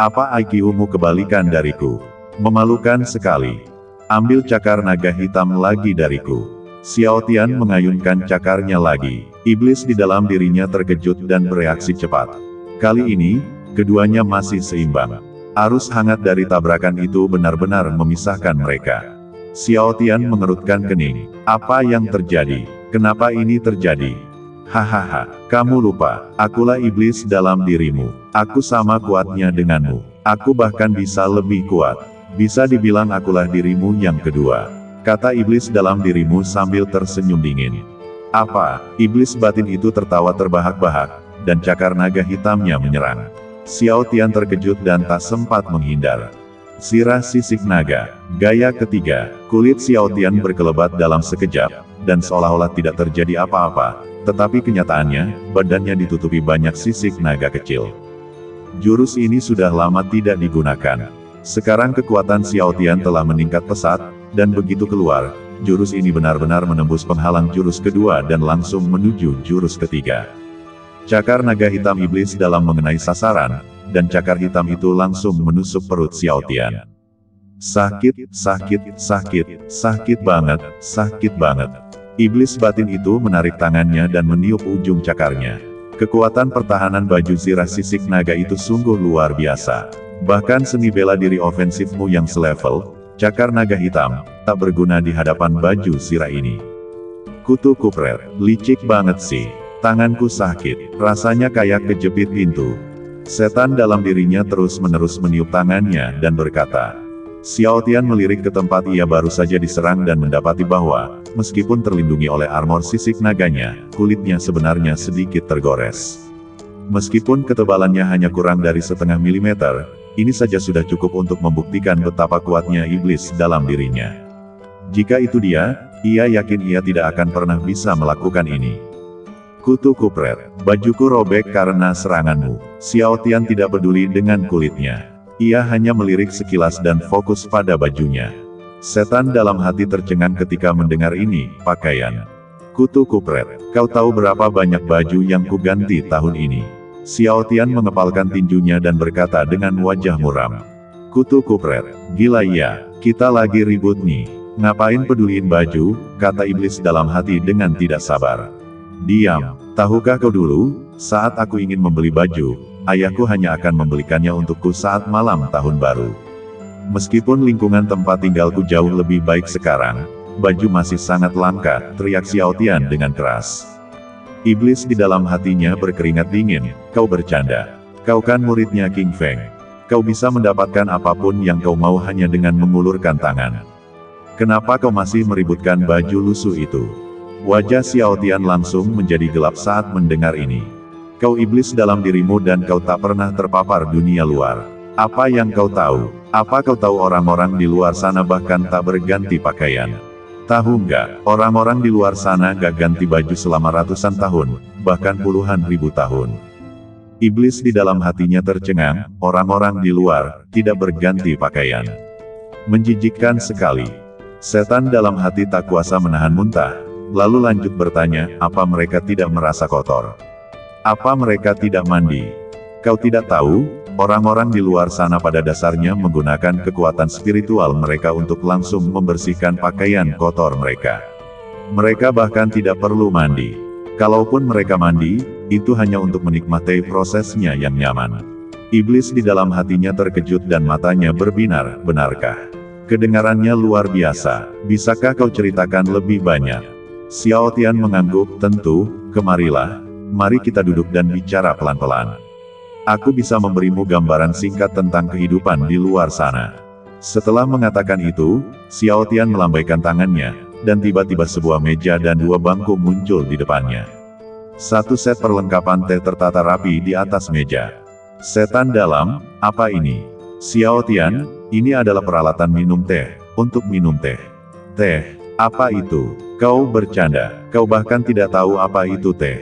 Apa IQ-mu kebalikan dariku? Memalukan sekali. Ambil cakar naga hitam lagi dariku." Xiao Tian mengayunkan cakarnya lagi. Iblis di dalam dirinya terkejut dan bereaksi cepat. Kali ini, keduanya masih seimbang. Arus hangat dari tabrakan itu benar-benar memisahkan mereka. Xiao Tian mengerutkan kening. "Apa yang terjadi? Kenapa ini terjadi?" "Hahaha, kamu lupa, akulah iblis dalam dirimu. Aku sama kuatnya denganmu. Aku bahkan bisa lebih kuat. Bisa dibilang akulah dirimu yang kedua," kata iblis dalam dirimu sambil tersenyum dingin. "Apa?" Iblis batin itu tertawa terbahak-bahak, dan cakar naga hitamnya menyerang. Xiao Tian terkejut dan tak sempat menghindar. Sirah sisik naga. Gaya ketiga. Kulit Xiao Tian berkelebat dalam sekejap, dan seolah-olah tidak terjadi apa-apa, tetapi kenyataannya, badannya ditutupi banyak sisik naga kecil. Jurus ini sudah lama tidak digunakan. Sekarang kekuatan Xiao Tian telah meningkat pesat, dan begitu keluar, jurus ini benar-benar menembus penghalang jurus kedua dan langsung menuju jurus ketiga. Cakar naga hitam iblis dalam mengenai sasaran, dan cakar hitam itu langsung menusuk perut Xiao Tian. Sakit, sakit, sakit, sakit banget, sakit banget. Iblis batin itu menarik tangannya dan meniup ujung cakarnya. Kekuatan pertahanan baju zirah sisik naga itu sungguh luar biasa. Bahkan seni bela diri ofensifmu yang selevel, cakar naga hitam, tak berguna di hadapan baju zirah ini. Kutu kupret, licik banget sih. Tanganku sakit, rasanya kayak kejepit pintu. Setan dalam dirinya terus-menerus meniup tangannya dan berkata. Xiao Tian melirik ke tempat ia baru saja diserang dan mendapati bahwa, meskipun terlindungi oleh armor sisik naganya, kulitnya sebenarnya sedikit tergores. Meskipun ketebalannya hanya kurang dari setengah milimeter, ini saja sudah cukup untuk membuktikan betapa kuatnya iblis dalam dirinya. Jika itu dia, ia yakin ia tidak akan pernah bisa melakukan ini. Kutu kupret, bajuku robek karena seranganmu. Xiao Tian tidak peduli dengan kulitnya. Ia hanya melirik sekilas dan fokus pada bajunya. Setan dalam hati tercengang ketika mendengar ini, pakaian. Kutu kupret, kau tahu berapa banyak baju yang kuganti tahun ini? Xiao Tian mengepalkan tinjunya dan berkata dengan wajah muram. Kutu kupret, gila ya, kita lagi ribut nih. Ngapain peduliin baju, kata iblis dalam hati dengan tidak sabar. Diam, tahukah kau dulu, saat aku ingin membeli baju, ayahku hanya akan membelikannya untukku saat malam tahun baru. Meskipun lingkungan tempat tinggalku jauh lebih baik sekarang, baju masih sangat langka, teriak Xiao Tian dengan keras. Iblis di dalam hatinya berkeringat dingin, kau bercanda. Kau kan muridnya King Feng. Kau bisa mendapatkan apapun yang kau mau hanya dengan mengulurkan tangan. Kenapa kau masih meributkan baju lusuh itu? Wajah Xiao Tian langsung menjadi gelap saat mendengar ini. Kau iblis dalam dirimu dan kau tak pernah terpapar dunia luar. Apa yang kau tahu? Apa kau tahu orang-orang di luar sana bahkan tak berganti pakaian? Tahu nggak, orang-orang di luar sana gak ganti baju selama ratusan tahun, bahkan puluhan ribu tahun. Iblis di dalam hatinya tercengang, orang-orang di luar, tidak berganti pakaian. Menjijikkan sekali. Setan dalam hati tak kuasa menahan muntah, lalu lanjut bertanya, apa mereka tidak merasa kotor? Apa mereka tidak mandi? Kau tidak tahu, orang-orang di luar sana pada dasarnya menggunakan kekuatan spiritual mereka untuk langsung membersihkan pakaian kotor mereka. Mereka bahkan tidak perlu mandi. Kalaupun mereka mandi, itu hanya untuk menikmati prosesnya yang nyaman. Iblis di dalam hatinya terkejut dan matanya berbinar, benarkah? Kedengarannya luar biasa. Bisakah kau ceritakan lebih banyak? Xiao Tian mengangguk, tentu, kemarilah. Mari kita duduk dan bicara pelan-pelan. Aku bisa memberimu gambaran singkat tentang kehidupan di luar sana. Setelah mengatakan itu, Xiao Tian melambaikan tangannya, dan tiba-tiba sebuah meja dan dua bangku muncul di depannya. Satu set perlengkapan teh tertata rapi di atas meja. Setan dalam, apa ini? Xiao Tian, ini adalah peralatan minum teh, untuk minum teh. Teh, apa itu? Kau bercanda, kau bahkan tidak tahu apa itu teh.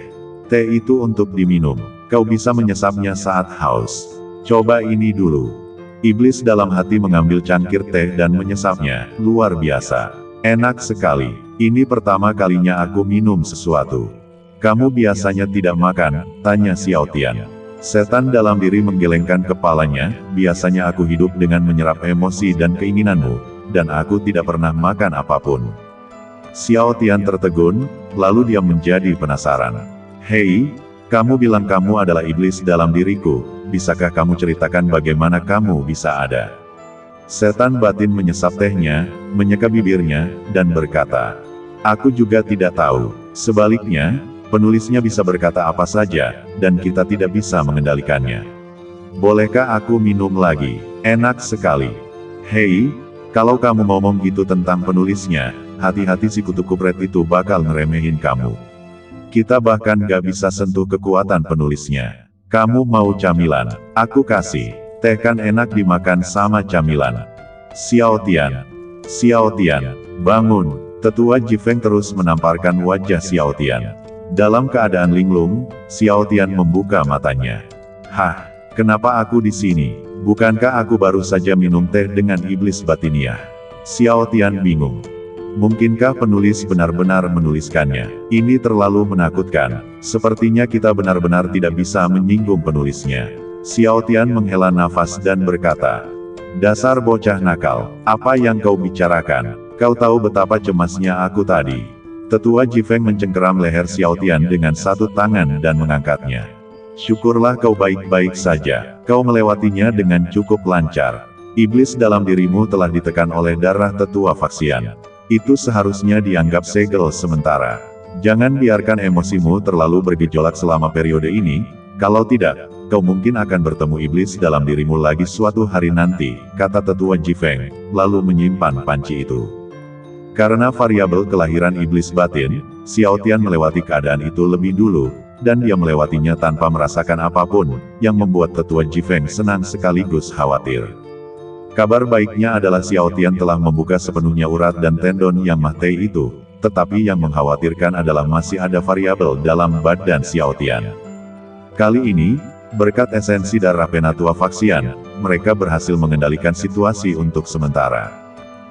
Teh itu untuk diminum, kau bisa menyesapnya saat haus. Coba ini dulu. Iblis dalam hati mengambil cangkir teh dan menyesapnya, luar biasa. Enak sekali, ini pertama kalinya aku minum sesuatu. Kamu biasanya tidak makan, tanya Xiao Tian. Setan dalam diri menggelengkan kepalanya, biasanya aku hidup dengan menyerap emosi dan keinginanmu, dan aku tidak pernah makan apapun. Xiao Tian tertegun, lalu dia menjadi penasaran. Hei, kamu bilang kamu adalah iblis dalam diriku, bisakah kamu ceritakan bagaimana kamu bisa ada? Setan batin menyesap tehnya, menyeka bibirnya, dan berkata, aku juga tidak tahu. Sebaliknya, penulisnya bisa berkata apa saja, dan kita tidak bisa mengendalikannya. Bolehkah aku minum lagi? Enak sekali. Hei, kalau kamu ngomong gitu tentang penulisnya, hati-hati si kutu kupret itu bakal ngeremehin kamu. Kita bahkan gak bisa sentuh kekuatan penulisnya. Kamu mau camilan? Aku kasih. Teh kan enak dimakan sama camilan. Xiao Tian. Xiao Tian, bangun. Tetua Jifeng terus menamparkan wajah Xiao Tian. Dalam keadaan linglung, Xiao Tian membuka matanya. Hah, kenapa aku di sini? Bukankah aku baru saja minum teh dengan iblis batiniah? Xiao Tian bingung. Mungkinkah penulis benar-benar menuliskannya? Ini terlalu menakutkan. Sepertinya kita benar-benar tidak bisa menyinggung penulisnya. Xiao Tian menghela nafas dan berkata, dasar bocah nakal, apa yang kau bicarakan? Kau tahu betapa cemasnya aku tadi. Tetua Jifeng mencengkeram leher Xiao Tian dengan satu tangan dan mengangkatnya. Syukurlah kau baik-baik saja. Kau melewatinya dengan cukup lancar. Iblis dalam dirimu telah ditekan oleh darah tetua Faxian. Itu seharusnya dianggap segel sementara. Jangan biarkan emosimu terlalu bergejolak selama periode ini, kalau tidak, kau mungkin akan bertemu iblis dalam dirimu lagi suatu hari nanti, kata tetua Jifeng, lalu menyimpan panci itu. Karena variabel kelahiran iblis batin, Xiao Tian melewati keadaan itu lebih dulu, dan dia melewatinya tanpa merasakan apapun, yang membuat tetua Jifeng senang sekaligus khawatir. Kabar baiknya adalah Xiao Tian telah membuka sepenuhnya urat dan tendon yang mahtai itu, tetapi yang mengkhawatirkan adalah masih ada variabel dalam badan Xiao Tian. Kali ini, berkat esensi darah penatua Faxian, mereka berhasil mengendalikan situasi untuk sementara.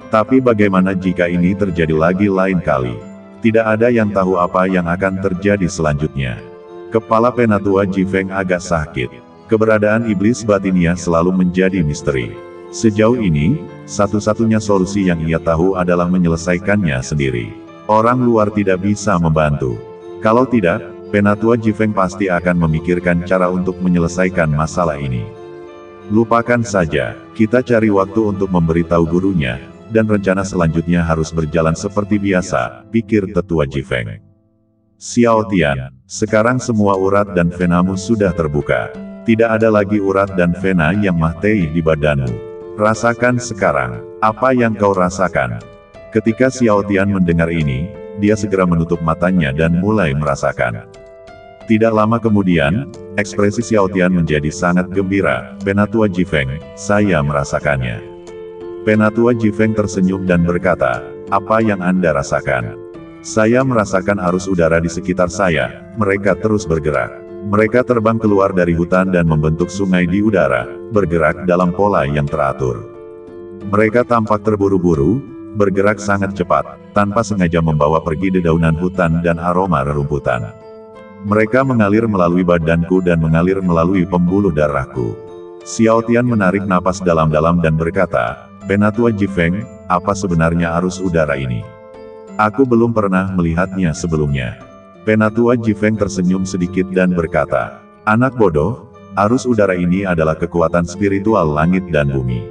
Tapi bagaimana jika ini terjadi lagi lain kali? Tidak ada yang tahu apa yang akan terjadi selanjutnya. Kepala penatua Jifeng agak sakit. Keberadaan iblis batinia selalu menjadi misteri. Sejauh ini, satu-satunya solusi yang ia tahu adalah menyelesaikannya sendiri. Orang luar tidak bisa membantu. Kalau tidak, penatua Jifeng pasti akan memikirkan cara untuk menyelesaikan masalah ini. Lupakan saja, kita cari waktu untuk memberitahu gurunya, dan rencana selanjutnya harus berjalan seperti biasa, pikir tetua Jifeng. Xiao Tian, sekarang semua urat dan venamu sudah terbuka. Tidak ada lagi urat dan vena yang mahtai di badanmu. Rasakan sekarang, apa yang kau rasakan? Ketika Xiao Tian mendengar ini, dia segera menutup matanya dan mulai merasakan. Tidak lama kemudian, ekspresi Xiao Tian menjadi sangat gembira. Penatua Jifeng, saya merasakannya. Penatua Jifeng tersenyum dan berkata, apa yang Anda rasakan? Saya merasakan arus udara di sekitar saya, mereka terus bergerak. Mereka terbang keluar dari hutan dan membentuk sungai di udara, bergerak dalam pola yang teratur. Mereka tampak terburu-buru, bergerak sangat cepat, tanpa sengaja membawa pergi dedaunan hutan dan aroma rerumputan. Mereka mengalir melalui badanku dan mengalir melalui pembuluh darahku. Xiao Tian menarik napas dalam-dalam dan berkata, Penatua Jifeng, apa sebenarnya arus udara ini? Aku belum pernah melihatnya sebelumnya. Penatua Jifeng tersenyum sedikit dan berkata, anak bodoh, arus udara ini adalah kekuatan spiritual langit dan bumi.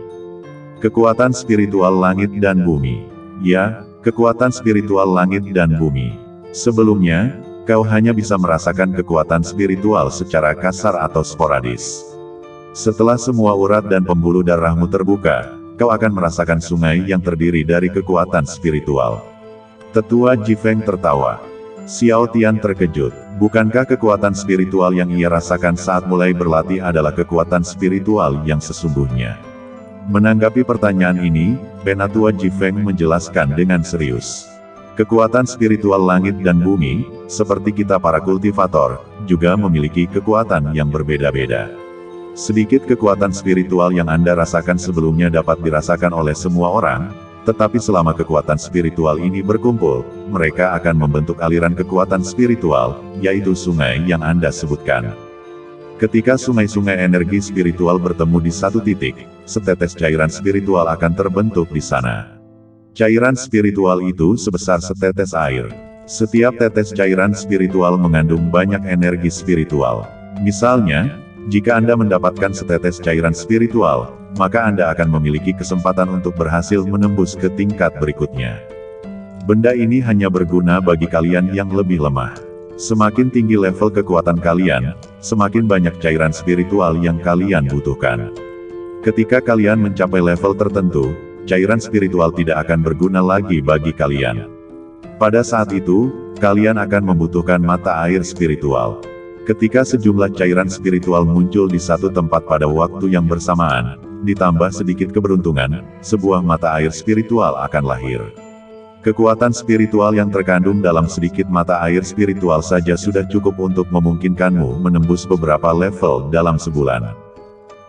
Kekuatan spiritual langit dan bumi. Ya, kekuatan spiritual langit dan bumi. Sebelumnya, kau hanya bisa merasakan kekuatan spiritual secara kasar atau sporadis. Setelah semua urat dan pembuluh darahmu terbuka, kau akan merasakan sungai yang terdiri dari kekuatan spiritual. Tetua Jifeng tertawa. Xiao Tian terkejut. Bukankah kekuatan spiritual yang ia rasakan saat mulai berlatih adalah kekuatan spiritual yang sesungguhnya? Menanggapi pertanyaan ini, Penatua Jifeng menjelaskan dengan serius. Kekuatan spiritual langit dan bumi, seperti kita para kultivator, juga memiliki kekuatan yang berbeda-beda. Sedikit kekuatan spiritual yang Anda rasakan sebelumnya dapat dirasakan oleh semua orang, tetapi selama kekuatan spiritual ini berkumpul, mereka akan membentuk aliran kekuatan spiritual, yaitu sungai yang Anda sebutkan. Ketika sungai-sungai energi spiritual bertemu di satu titik, setetes cairan spiritual akan terbentuk di sana. Cairan spiritual itu sebesar setetes air. Setiap tetes cairan spiritual mengandung banyak energi spiritual. Misalnya, jika Anda mendapatkan setetes cairan spiritual, maka Anda akan memiliki kesempatan untuk berhasil menembus ke tingkat berikutnya. Benda ini hanya berguna bagi kalian yang lebih lemah. Semakin tinggi level kekuatan kalian, semakin banyak cairan spiritual yang kalian butuhkan. Ketika kalian mencapai level tertentu, cairan spiritual tidak akan berguna lagi bagi kalian. Pada saat itu, kalian akan membutuhkan mata air spiritual. Ketika sejumlah cairan spiritual muncul di satu tempat pada waktu yang bersamaan, ditambah sedikit keberuntungan, sebuah mata air spiritual akan lahir. Kekuatan spiritual yang terkandung dalam sedikit mata air spiritual saja sudah cukup untuk memungkinkanmu menembus beberapa level dalam sebulan.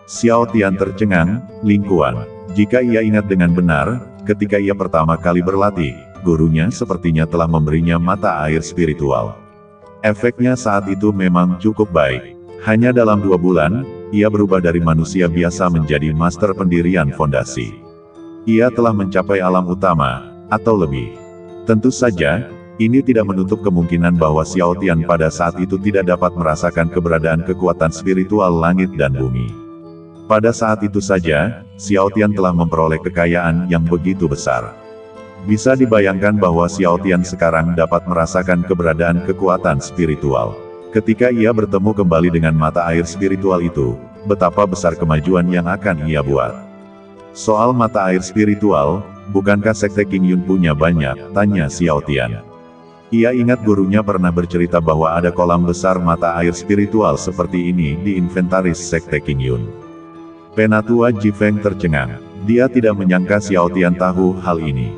Xiao Tian tercengang, lingkuan. Jika ia ingat dengan benar, ketika ia pertama kali berlatih, gurunya sepertinya telah memberinya mata air spiritual. Efeknya saat itu memang cukup baik. Hanya dalam 2 bulan, ia berubah dari manusia biasa menjadi master pendirian fondasi. Ia telah mencapai alam utama, atau lebih. Tentu saja, ini tidak menutup kemungkinan bahwa Xiao Tian pada saat itu tidak dapat merasakan keberadaan kekuatan spiritual langit dan bumi. Pada saat itu saja, Xiao Tian telah memperoleh kekayaan yang begitu besar. Bisa dibayangkan bahwa Xiao Tian sekarang dapat merasakan keberadaan kekuatan spiritual. Ketika ia bertemu kembali dengan mata air spiritual itu, betapa besar kemajuan yang akan ia buat. Soal mata air spiritual, bukankah Sekte King Yun punya banyak? Tanya Xiao Tian. Ia ingat gurunya pernah bercerita bahwa ada kolam besar mata air spiritual seperti ini di inventaris Sekte King Yun. Penatua Jifeng tercengang. Dia tidak menyangka Xiao Tian tahu hal ini.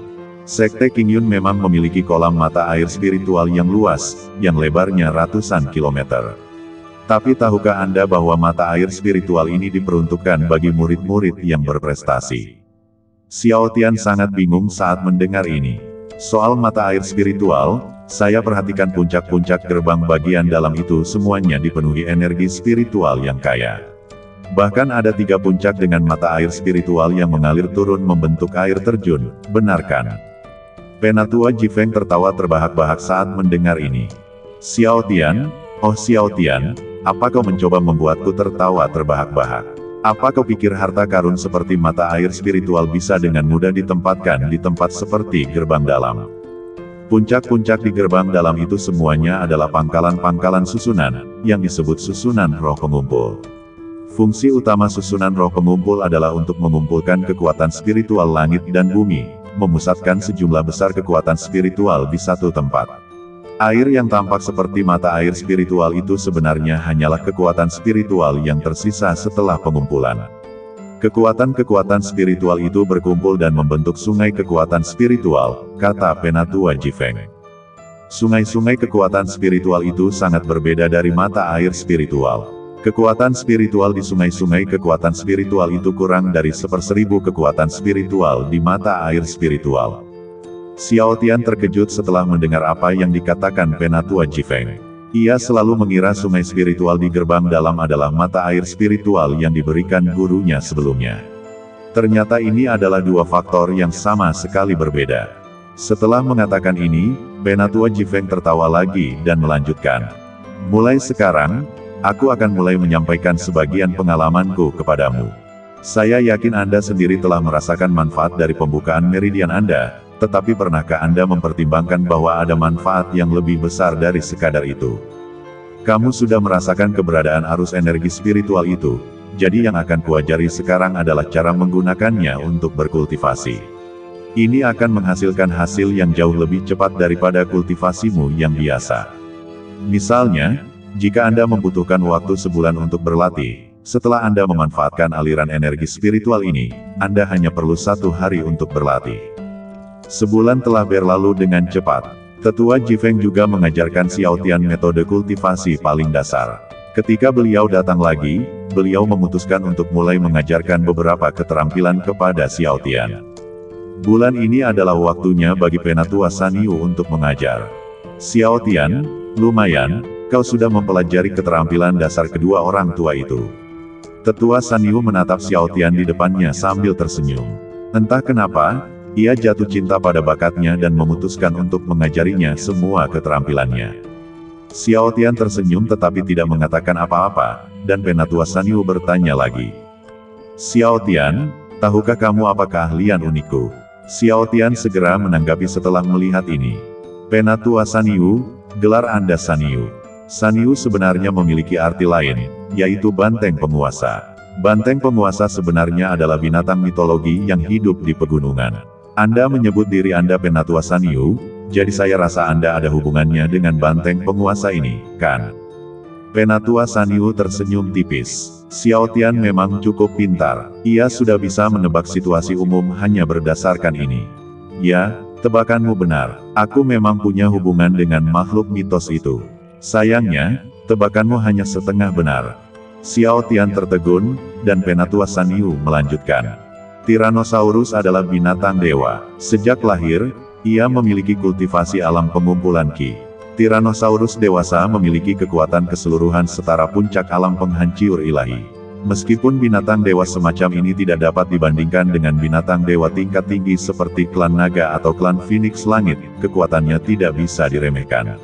Sekte King Yun memang memiliki kolam mata air spiritual yang luas, yang lebarnya ratusan kilometer. Tapi tahukah Anda bahwa mata air spiritual ini diperuntukkan bagi murid-murid yang berprestasi? Xiao Tian sangat bingung saat mendengar ini. Soal mata air spiritual, saya perhatikan puncak-puncak gerbang bagian dalam itu semuanya dipenuhi energi spiritual yang kaya. Bahkan ada 3 puncak dengan mata air spiritual yang mengalir turun membentuk air terjun, benarkan? Penatua Jifeng tertawa terbahak-bahak saat mendengar ini. Xiao Tian, oh Xiao Tian, apa kau mencoba membuatku tertawa terbahak-bahak? Apa kau pikir harta karun seperti mata air spiritual bisa dengan mudah ditempatkan di tempat seperti gerbang dalam? Puncak-puncak di gerbang dalam itu semuanya adalah pangkalan-pangkalan susunan, yang disebut susunan roh pengumpul. Fungsi utama susunan roh pengumpul adalah untuk mengumpulkan kekuatan spiritual langit dan bumi, memusatkan sejumlah besar kekuatan spiritual di satu tempat. Air yang tampak seperti mata air spiritual itu sebenarnya hanyalah kekuatan spiritual yang tersisa setelah pengumpulan. Kekuatan-kekuatan spiritual itu berkumpul dan membentuk sungai kekuatan spiritual, kata Penatua Jifeng. Sungai-sungai kekuatan spiritual itu sangat berbeda dari mata air spiritual. Kekuatan spiritual di sungai-sungai kekuatan spiritual itu kurang dari 1/1000 kekuatan spiritual di mata air spiritual. Xiao Tian terkejut setelah mendengar apa yang dikatakan Penatua Jifeng. Ia selalu mengira sungai spiritual di gerbang dalam adalah mata air spiritual yang diberikan gurunya sebelumnya. Ternyata ini adalah 2 faktor yang sama sekali berbeda. Setelah mengatakan ini, Penatua Jifeng tertawa lagi dan melanjutkan. Mulai sekarang, aku akan mulai menyampaikan sebagian pengalamanku kepadamu. Saya yakin Anda sendiri telah merasakan manfaat dari pembukaan meridian Anda, tetapi pernahkah Anda mempertimbangkan bahwa ada manfaat yang lebih besar dari sekadar itu? Kamu sudah merasakan keberadaan arus energi spiritual itu, jadi yang akan kuajari sekarang adalah cara menggunakannya untuk berkultivasi. Ini akan menghasilkan hasil yang jauh lebih cepat daripada kultivasimu yang biasa. Misalnya, jika Anda membutuhkan waktu sebulan untuk berlatih, setelah Anda memanfaatkan aliran energi spiritual ini, Anda hanya perlu 1 hari untuk berlatih. Sebulan telah berlalu dengan cepat. Tetua Jifeng juga mengajarkan Xiao Tian metode kultivasi paling dasar. Ketika beliau datang lagi, beliau memutuskan untuk mulai mengajarkan beberapa keterampilan kepada Xiao Tian. Bulan ini adalah waktunya bagi Penatua Sanyu untuk mengajar. Xiao Tian, lumayan, kau sudah mempelajari keterampilan dasar kedua orang tua itu. Tetua Sanyu menatap Xiao Tian di depannya sambil tersenyum. Entah kenapa, ia jatuh cinta pada bakatnya dan memutuskan untuk mengajarinya semua keterampilannya. Xiao Tian tersenyum tetapi tidak mengatakan apa-apa, dan Penatua Sanyu bertanya lagi. Xiao Tian, tahukah kamu apa keahlian unikku? Xiao Tian segera menanggapi setelah melihat ini. Penatua Sanyu, gelar Anda Sanyu. Sanyu sebenarnya memiliki arti lain, yaitu banteng penguasa. Banteng penguasa sebenarnya adalah binatang mitologi yang hidup di pegunungan. Anda menyebut diri Anda Penatua Sanyu, jadi saya rasa Anda ada hubungannya dengan banteng penguasa ini, kan? Penatua Sanyu tersenyum tipis. Xiao Tian memang cukup pintar. Ia sudah bisa menebak situasi umum hanya berdasarkan ini. Ya, tebakanmu benar. Aku memang punya hubungan dengan makhluk mitos itu. Sayangnya, tebakanmu hanya setengah benar. Xiao Tian tertegun, dan Penatua Sanyu melanjutkan. Tyrannosaurus adalah binatang dewa. Sejak lahir, ia memiliki kultivasi alam pengumpulan Qi. Tyrannosaurus dewasa memiliki kekuatan keseluruhan setara puncak alam penghancur ilahi. Meskipun binatang dewa semacam ini tidak dapat dibandingkan dengan binatang dewa tingkat tinggi seperti klan naga atau klan Phoenix Langit, kekuatannya tidak bisa diremehkan.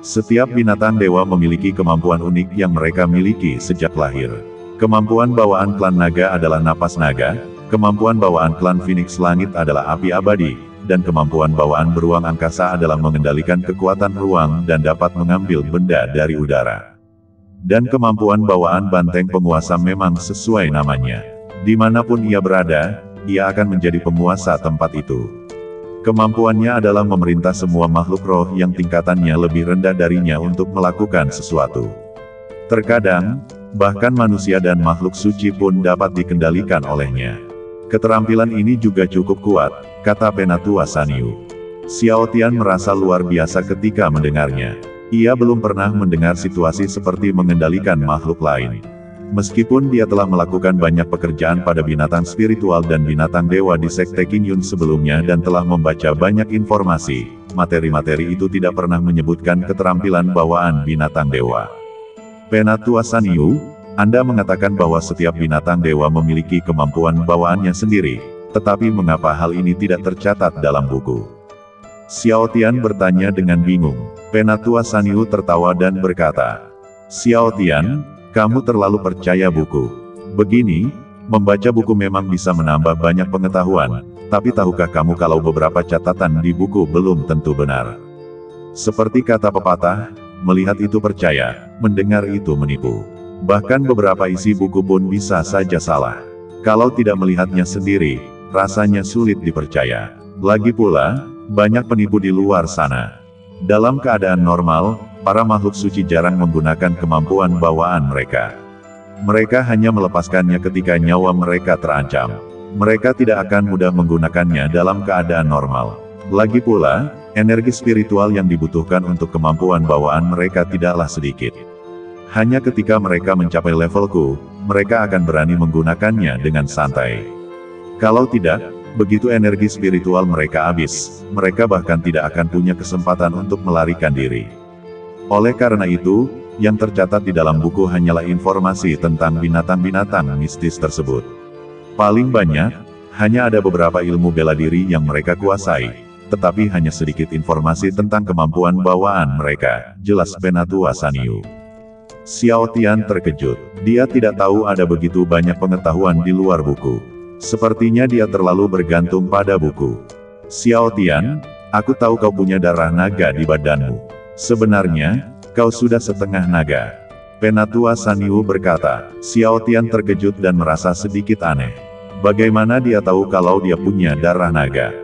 Setiap binatang dewa memiliki kemampuan unik yang mereka miliki sejak lahir. Kemampuan bawaan klan naga adalah napas naga, kemampuan bawaan klan Phoenix Langit adalah api abadi, dan kemampuan bawaan beruang angkasa adalah mengendalikan kekuatan ruang dan dapat mengambil benda dari udara. Dan kemampuan bawaan banteng penguasa memang sesuai namanya. Dimanapun ia berada, ia akan menjadi penguasa tempat itu. Kemampuannya adalah memerintah semua makhluk roh yang tingkatannya lebih rendah darinya untuk melakukan sesuatu. Terkadang, bahkan manusia dan makhluk suci pun dapat dikendalikan olehnya. Keterampilan ini juga cukup kuat, kata Penatua Sanyu. Xiao Tian merasa luar biasa ketika mendengarnya. Ia belum pernah mendengar situasi seperti mengendalikan makhluk lain. Meskipun dia telah melakukan banyak pekerjaan pada binatang spiritual dan binatang dewa di Sekte Qingyun sebelumnya dan telah membaca banyak informasi, materi-materi itu tidak pernah menyebutkan keterampilan bawaan binatang dewa. Penatua Sanyu, Anda mengatakan bahwa setiap binatang dewa memiliki kemampuan bawaannya sendiri, tetapi mengapa hal ini tidak tercatat dalam buku? Xiao Tian bertanya dengan bingung. Penatua Sanyu tertawa dan berkata, Xiao Tian, kamu terlalu percaya buku. Begini, membaca buku memang bisa menambah banyak pengetahuan, tapi tahukah kamu kalau beberapa catatan di buku belum tentu benar? Seperti kata pepatah, melihat itu percaya, mendengar itu menipu. Bahkan beberapa isi buku pun bisa saja salah. Kalau tidak melihatnya sendiri, rasanya sulit dipercaya. Lagi pula, banyak penipu di luar sana. Dalam keadaan normal, para makhluk suci jarang menggunakan kemampuan bawaan mereka. Mereka hanya melepaskannya ketika nyawa mereka terancam. Mereka tidak akan mudah menggunakannya dalam keadaan normal. Lagi pula, energi spiritual yang dibutuhkan untuk kemampuan bawaan mereka tidaklah sedikit. Hanya ketika mereka mencapai levelku, mereka akan berani menggunakannya dengan santai. Kalau tidak, begitu energi spiritual mereka habis, mereka bahkan tidak akan punya kesempatan untuk melarikan diri. Oleh karena itu, yang tercatat di dalam buku hanyalah informasi tentang binatang-binatang mistis tersebut. Paling banyak, hanya ada beberapa ilmu bela diri yang mereka kuasai, tetapi hanya sedikit informasi tentang kemampuan bawaan mereka, jelas Penatua Sanyu. Xiao Tian terkejut. Dia tidak tahu ada begitu banyak pengetahuan di luar buku. Sepertinya dia terlalu bergantung pada buku. Xiao Tian, aku tahu kau punya darah naga di badanmu. Sebenarnya, kau sudah setengah naga. Penatua Sanyu berkata. Xiao Tian terkejut dan merasa sedikit aneh. Bagaimana dia tahu kalau dia punya darah naga?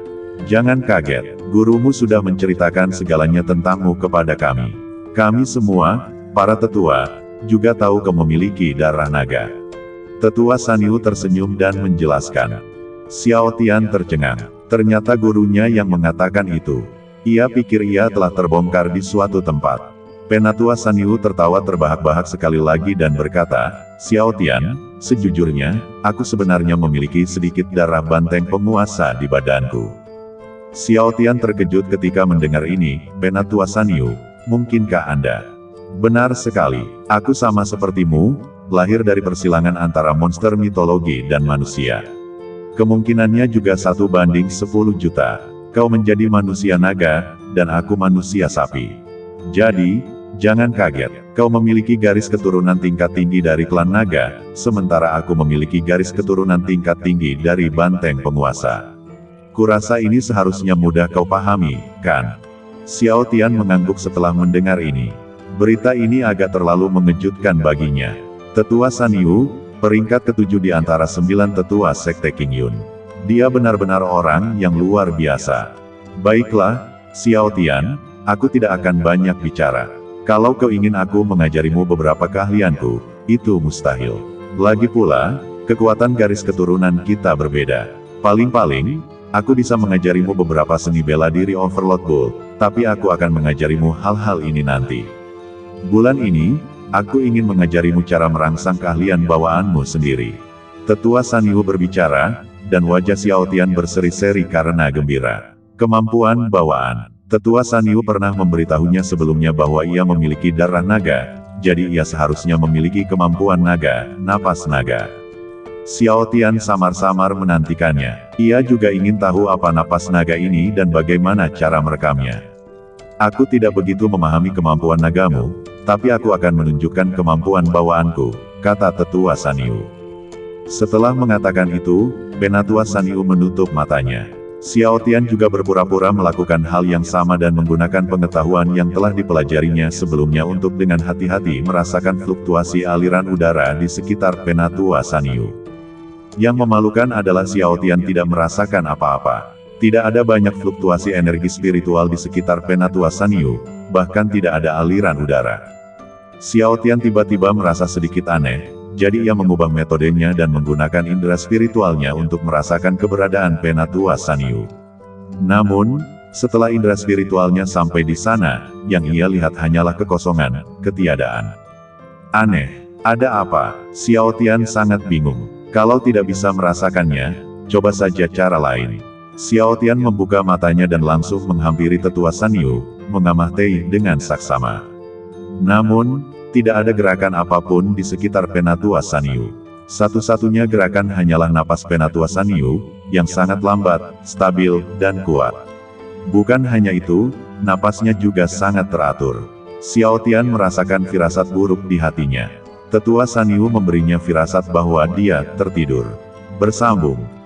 Jangan kaget, gurumu sudah menceritakan segalanya tentangmu kepada kami. Kami semua, para tetua, juga tahu kau memiliki darah naga. Tetua Sanyu tersenyum dan menjelaskan. Xiao Tian tercengang. Ternyata gurunya yang mengatakan itu. Ia pikir ia telah terbongkar di suatu tempat. Penatua Sanyu tertawa terbahak-bahak sekali lagi dan berkata, Xiao Tian, sejujurnya, aku sebenarnya memiliki sedikit darah banteng penguasa di badanku. Xiao Tian terkejut ketika mendengar ini. Penatua Sanyu, mungkinkah Anda? Benar sekali, aku sama sepertimu, lahir dari persilangan antara monster mitologi dan manusia. Kemungkinannya juga 1:10 juta. Kau menjadi manusia naga, dan aku manusia sapi. Jadi, jangan kaget, kau memiliki garis keturunan tingkat tinggi dari klan naga, sementara aku memiliki garis keturunan tingkat tinggi dari banteng penguasa. Kurasa ini seharusnya mudah kau pahami, kan? Xiao Tian mengangguk setelah mendengar ini. Berita ini agak terlalu mengejutkan baginya. Tetua Sanyu, peringkat ke-7 di antara 9 tetua sekte Qingyun. Dia benar-benar orang yang luar biasa. Baiklah, Xiao Tian, aku tidak akan banyak bicara. Kalau kau ingin aku mengajarimu beberapa keahlianku, itu mustahil. Lagi pula, kekuatan garis keturunan kita berbeda. Paling-paling, aku bisa mengajarimu beberapa seni bela diri Overlord Bull, tapi aku akan mengajarimu hal-hal ini nanti. Bulan ini, aku ingin mengajarimu cara merangsang keahlian bawaanmu sendiri. Tetua Sanyu berbicara, dan wajah Xiao Tian berseri-seri karena gembira. Kemampuan bawaan. Tetua Sanyu pernah memberitahunya sebelumnya bahwa ia memiliki darah naga, jadi ia seharusnya memiliki kemampuan naga, napas naga. Xiao Tian samar-samar menantikannya. Ia juga ingin tahu apa napas naga ini dan bagaimana cara merekamnya. Aku tidak begitu memahami kemampuan nagamu, tapi aku akan menunjukkan kemampuan bawaanku, kata Tetua Sanyu. Setelah mengatakan itu, Penatua Sanyu menutup matanya. Xiao Tian juga berpura-pura melakukan hal yang sama dan menggunakan pengetahuan yang telah dipelajarinya sebelumnya untuk dengan hati-hati merasakan fluktuasi aliran udara di sekitar Penatua Sanyu. Yang memalukan adalah Xiao Tian tidak merasakan apa-apa. Tidak ada banyak fluktuasi energi spiritual di sekitar Penatua Sanyu, bahkan tidak ada aliran udara. Xiao Tian tiba-tiba merasa sedikit aneh, jadi ia mengubah metodenya dan menggunakan indera spiritualnya untuk merasakan keberadaan Penatua Sanyu. Namun, setelah indera spiritualnya sampai di sana, yang ia lihat hanyalah kekosongan, ketiadaan. Aneh, ada apa? Xiao Tian sangat bingung. Kalau tidak bisa merasakannya, coba saja cara lain. Xiao Tian membuka matanya dan langsung menghampiri Tetua Sanyu, mengamati dengan saksama. Namun, tidak ada gerakan apapun di sekitar Penatua Sanyu. Satu-satunya gerakan hanyalah napas Penatua Sanyu, yang sangat lambat, stabil, dan kuat. Bukan hanya itu, napasnya juga sangat teratur. Xiao Tian merasakan firasat buruk di hatinya. Tetua Sanyu memberinya firasat bahwa dia tertidur. Bersambung.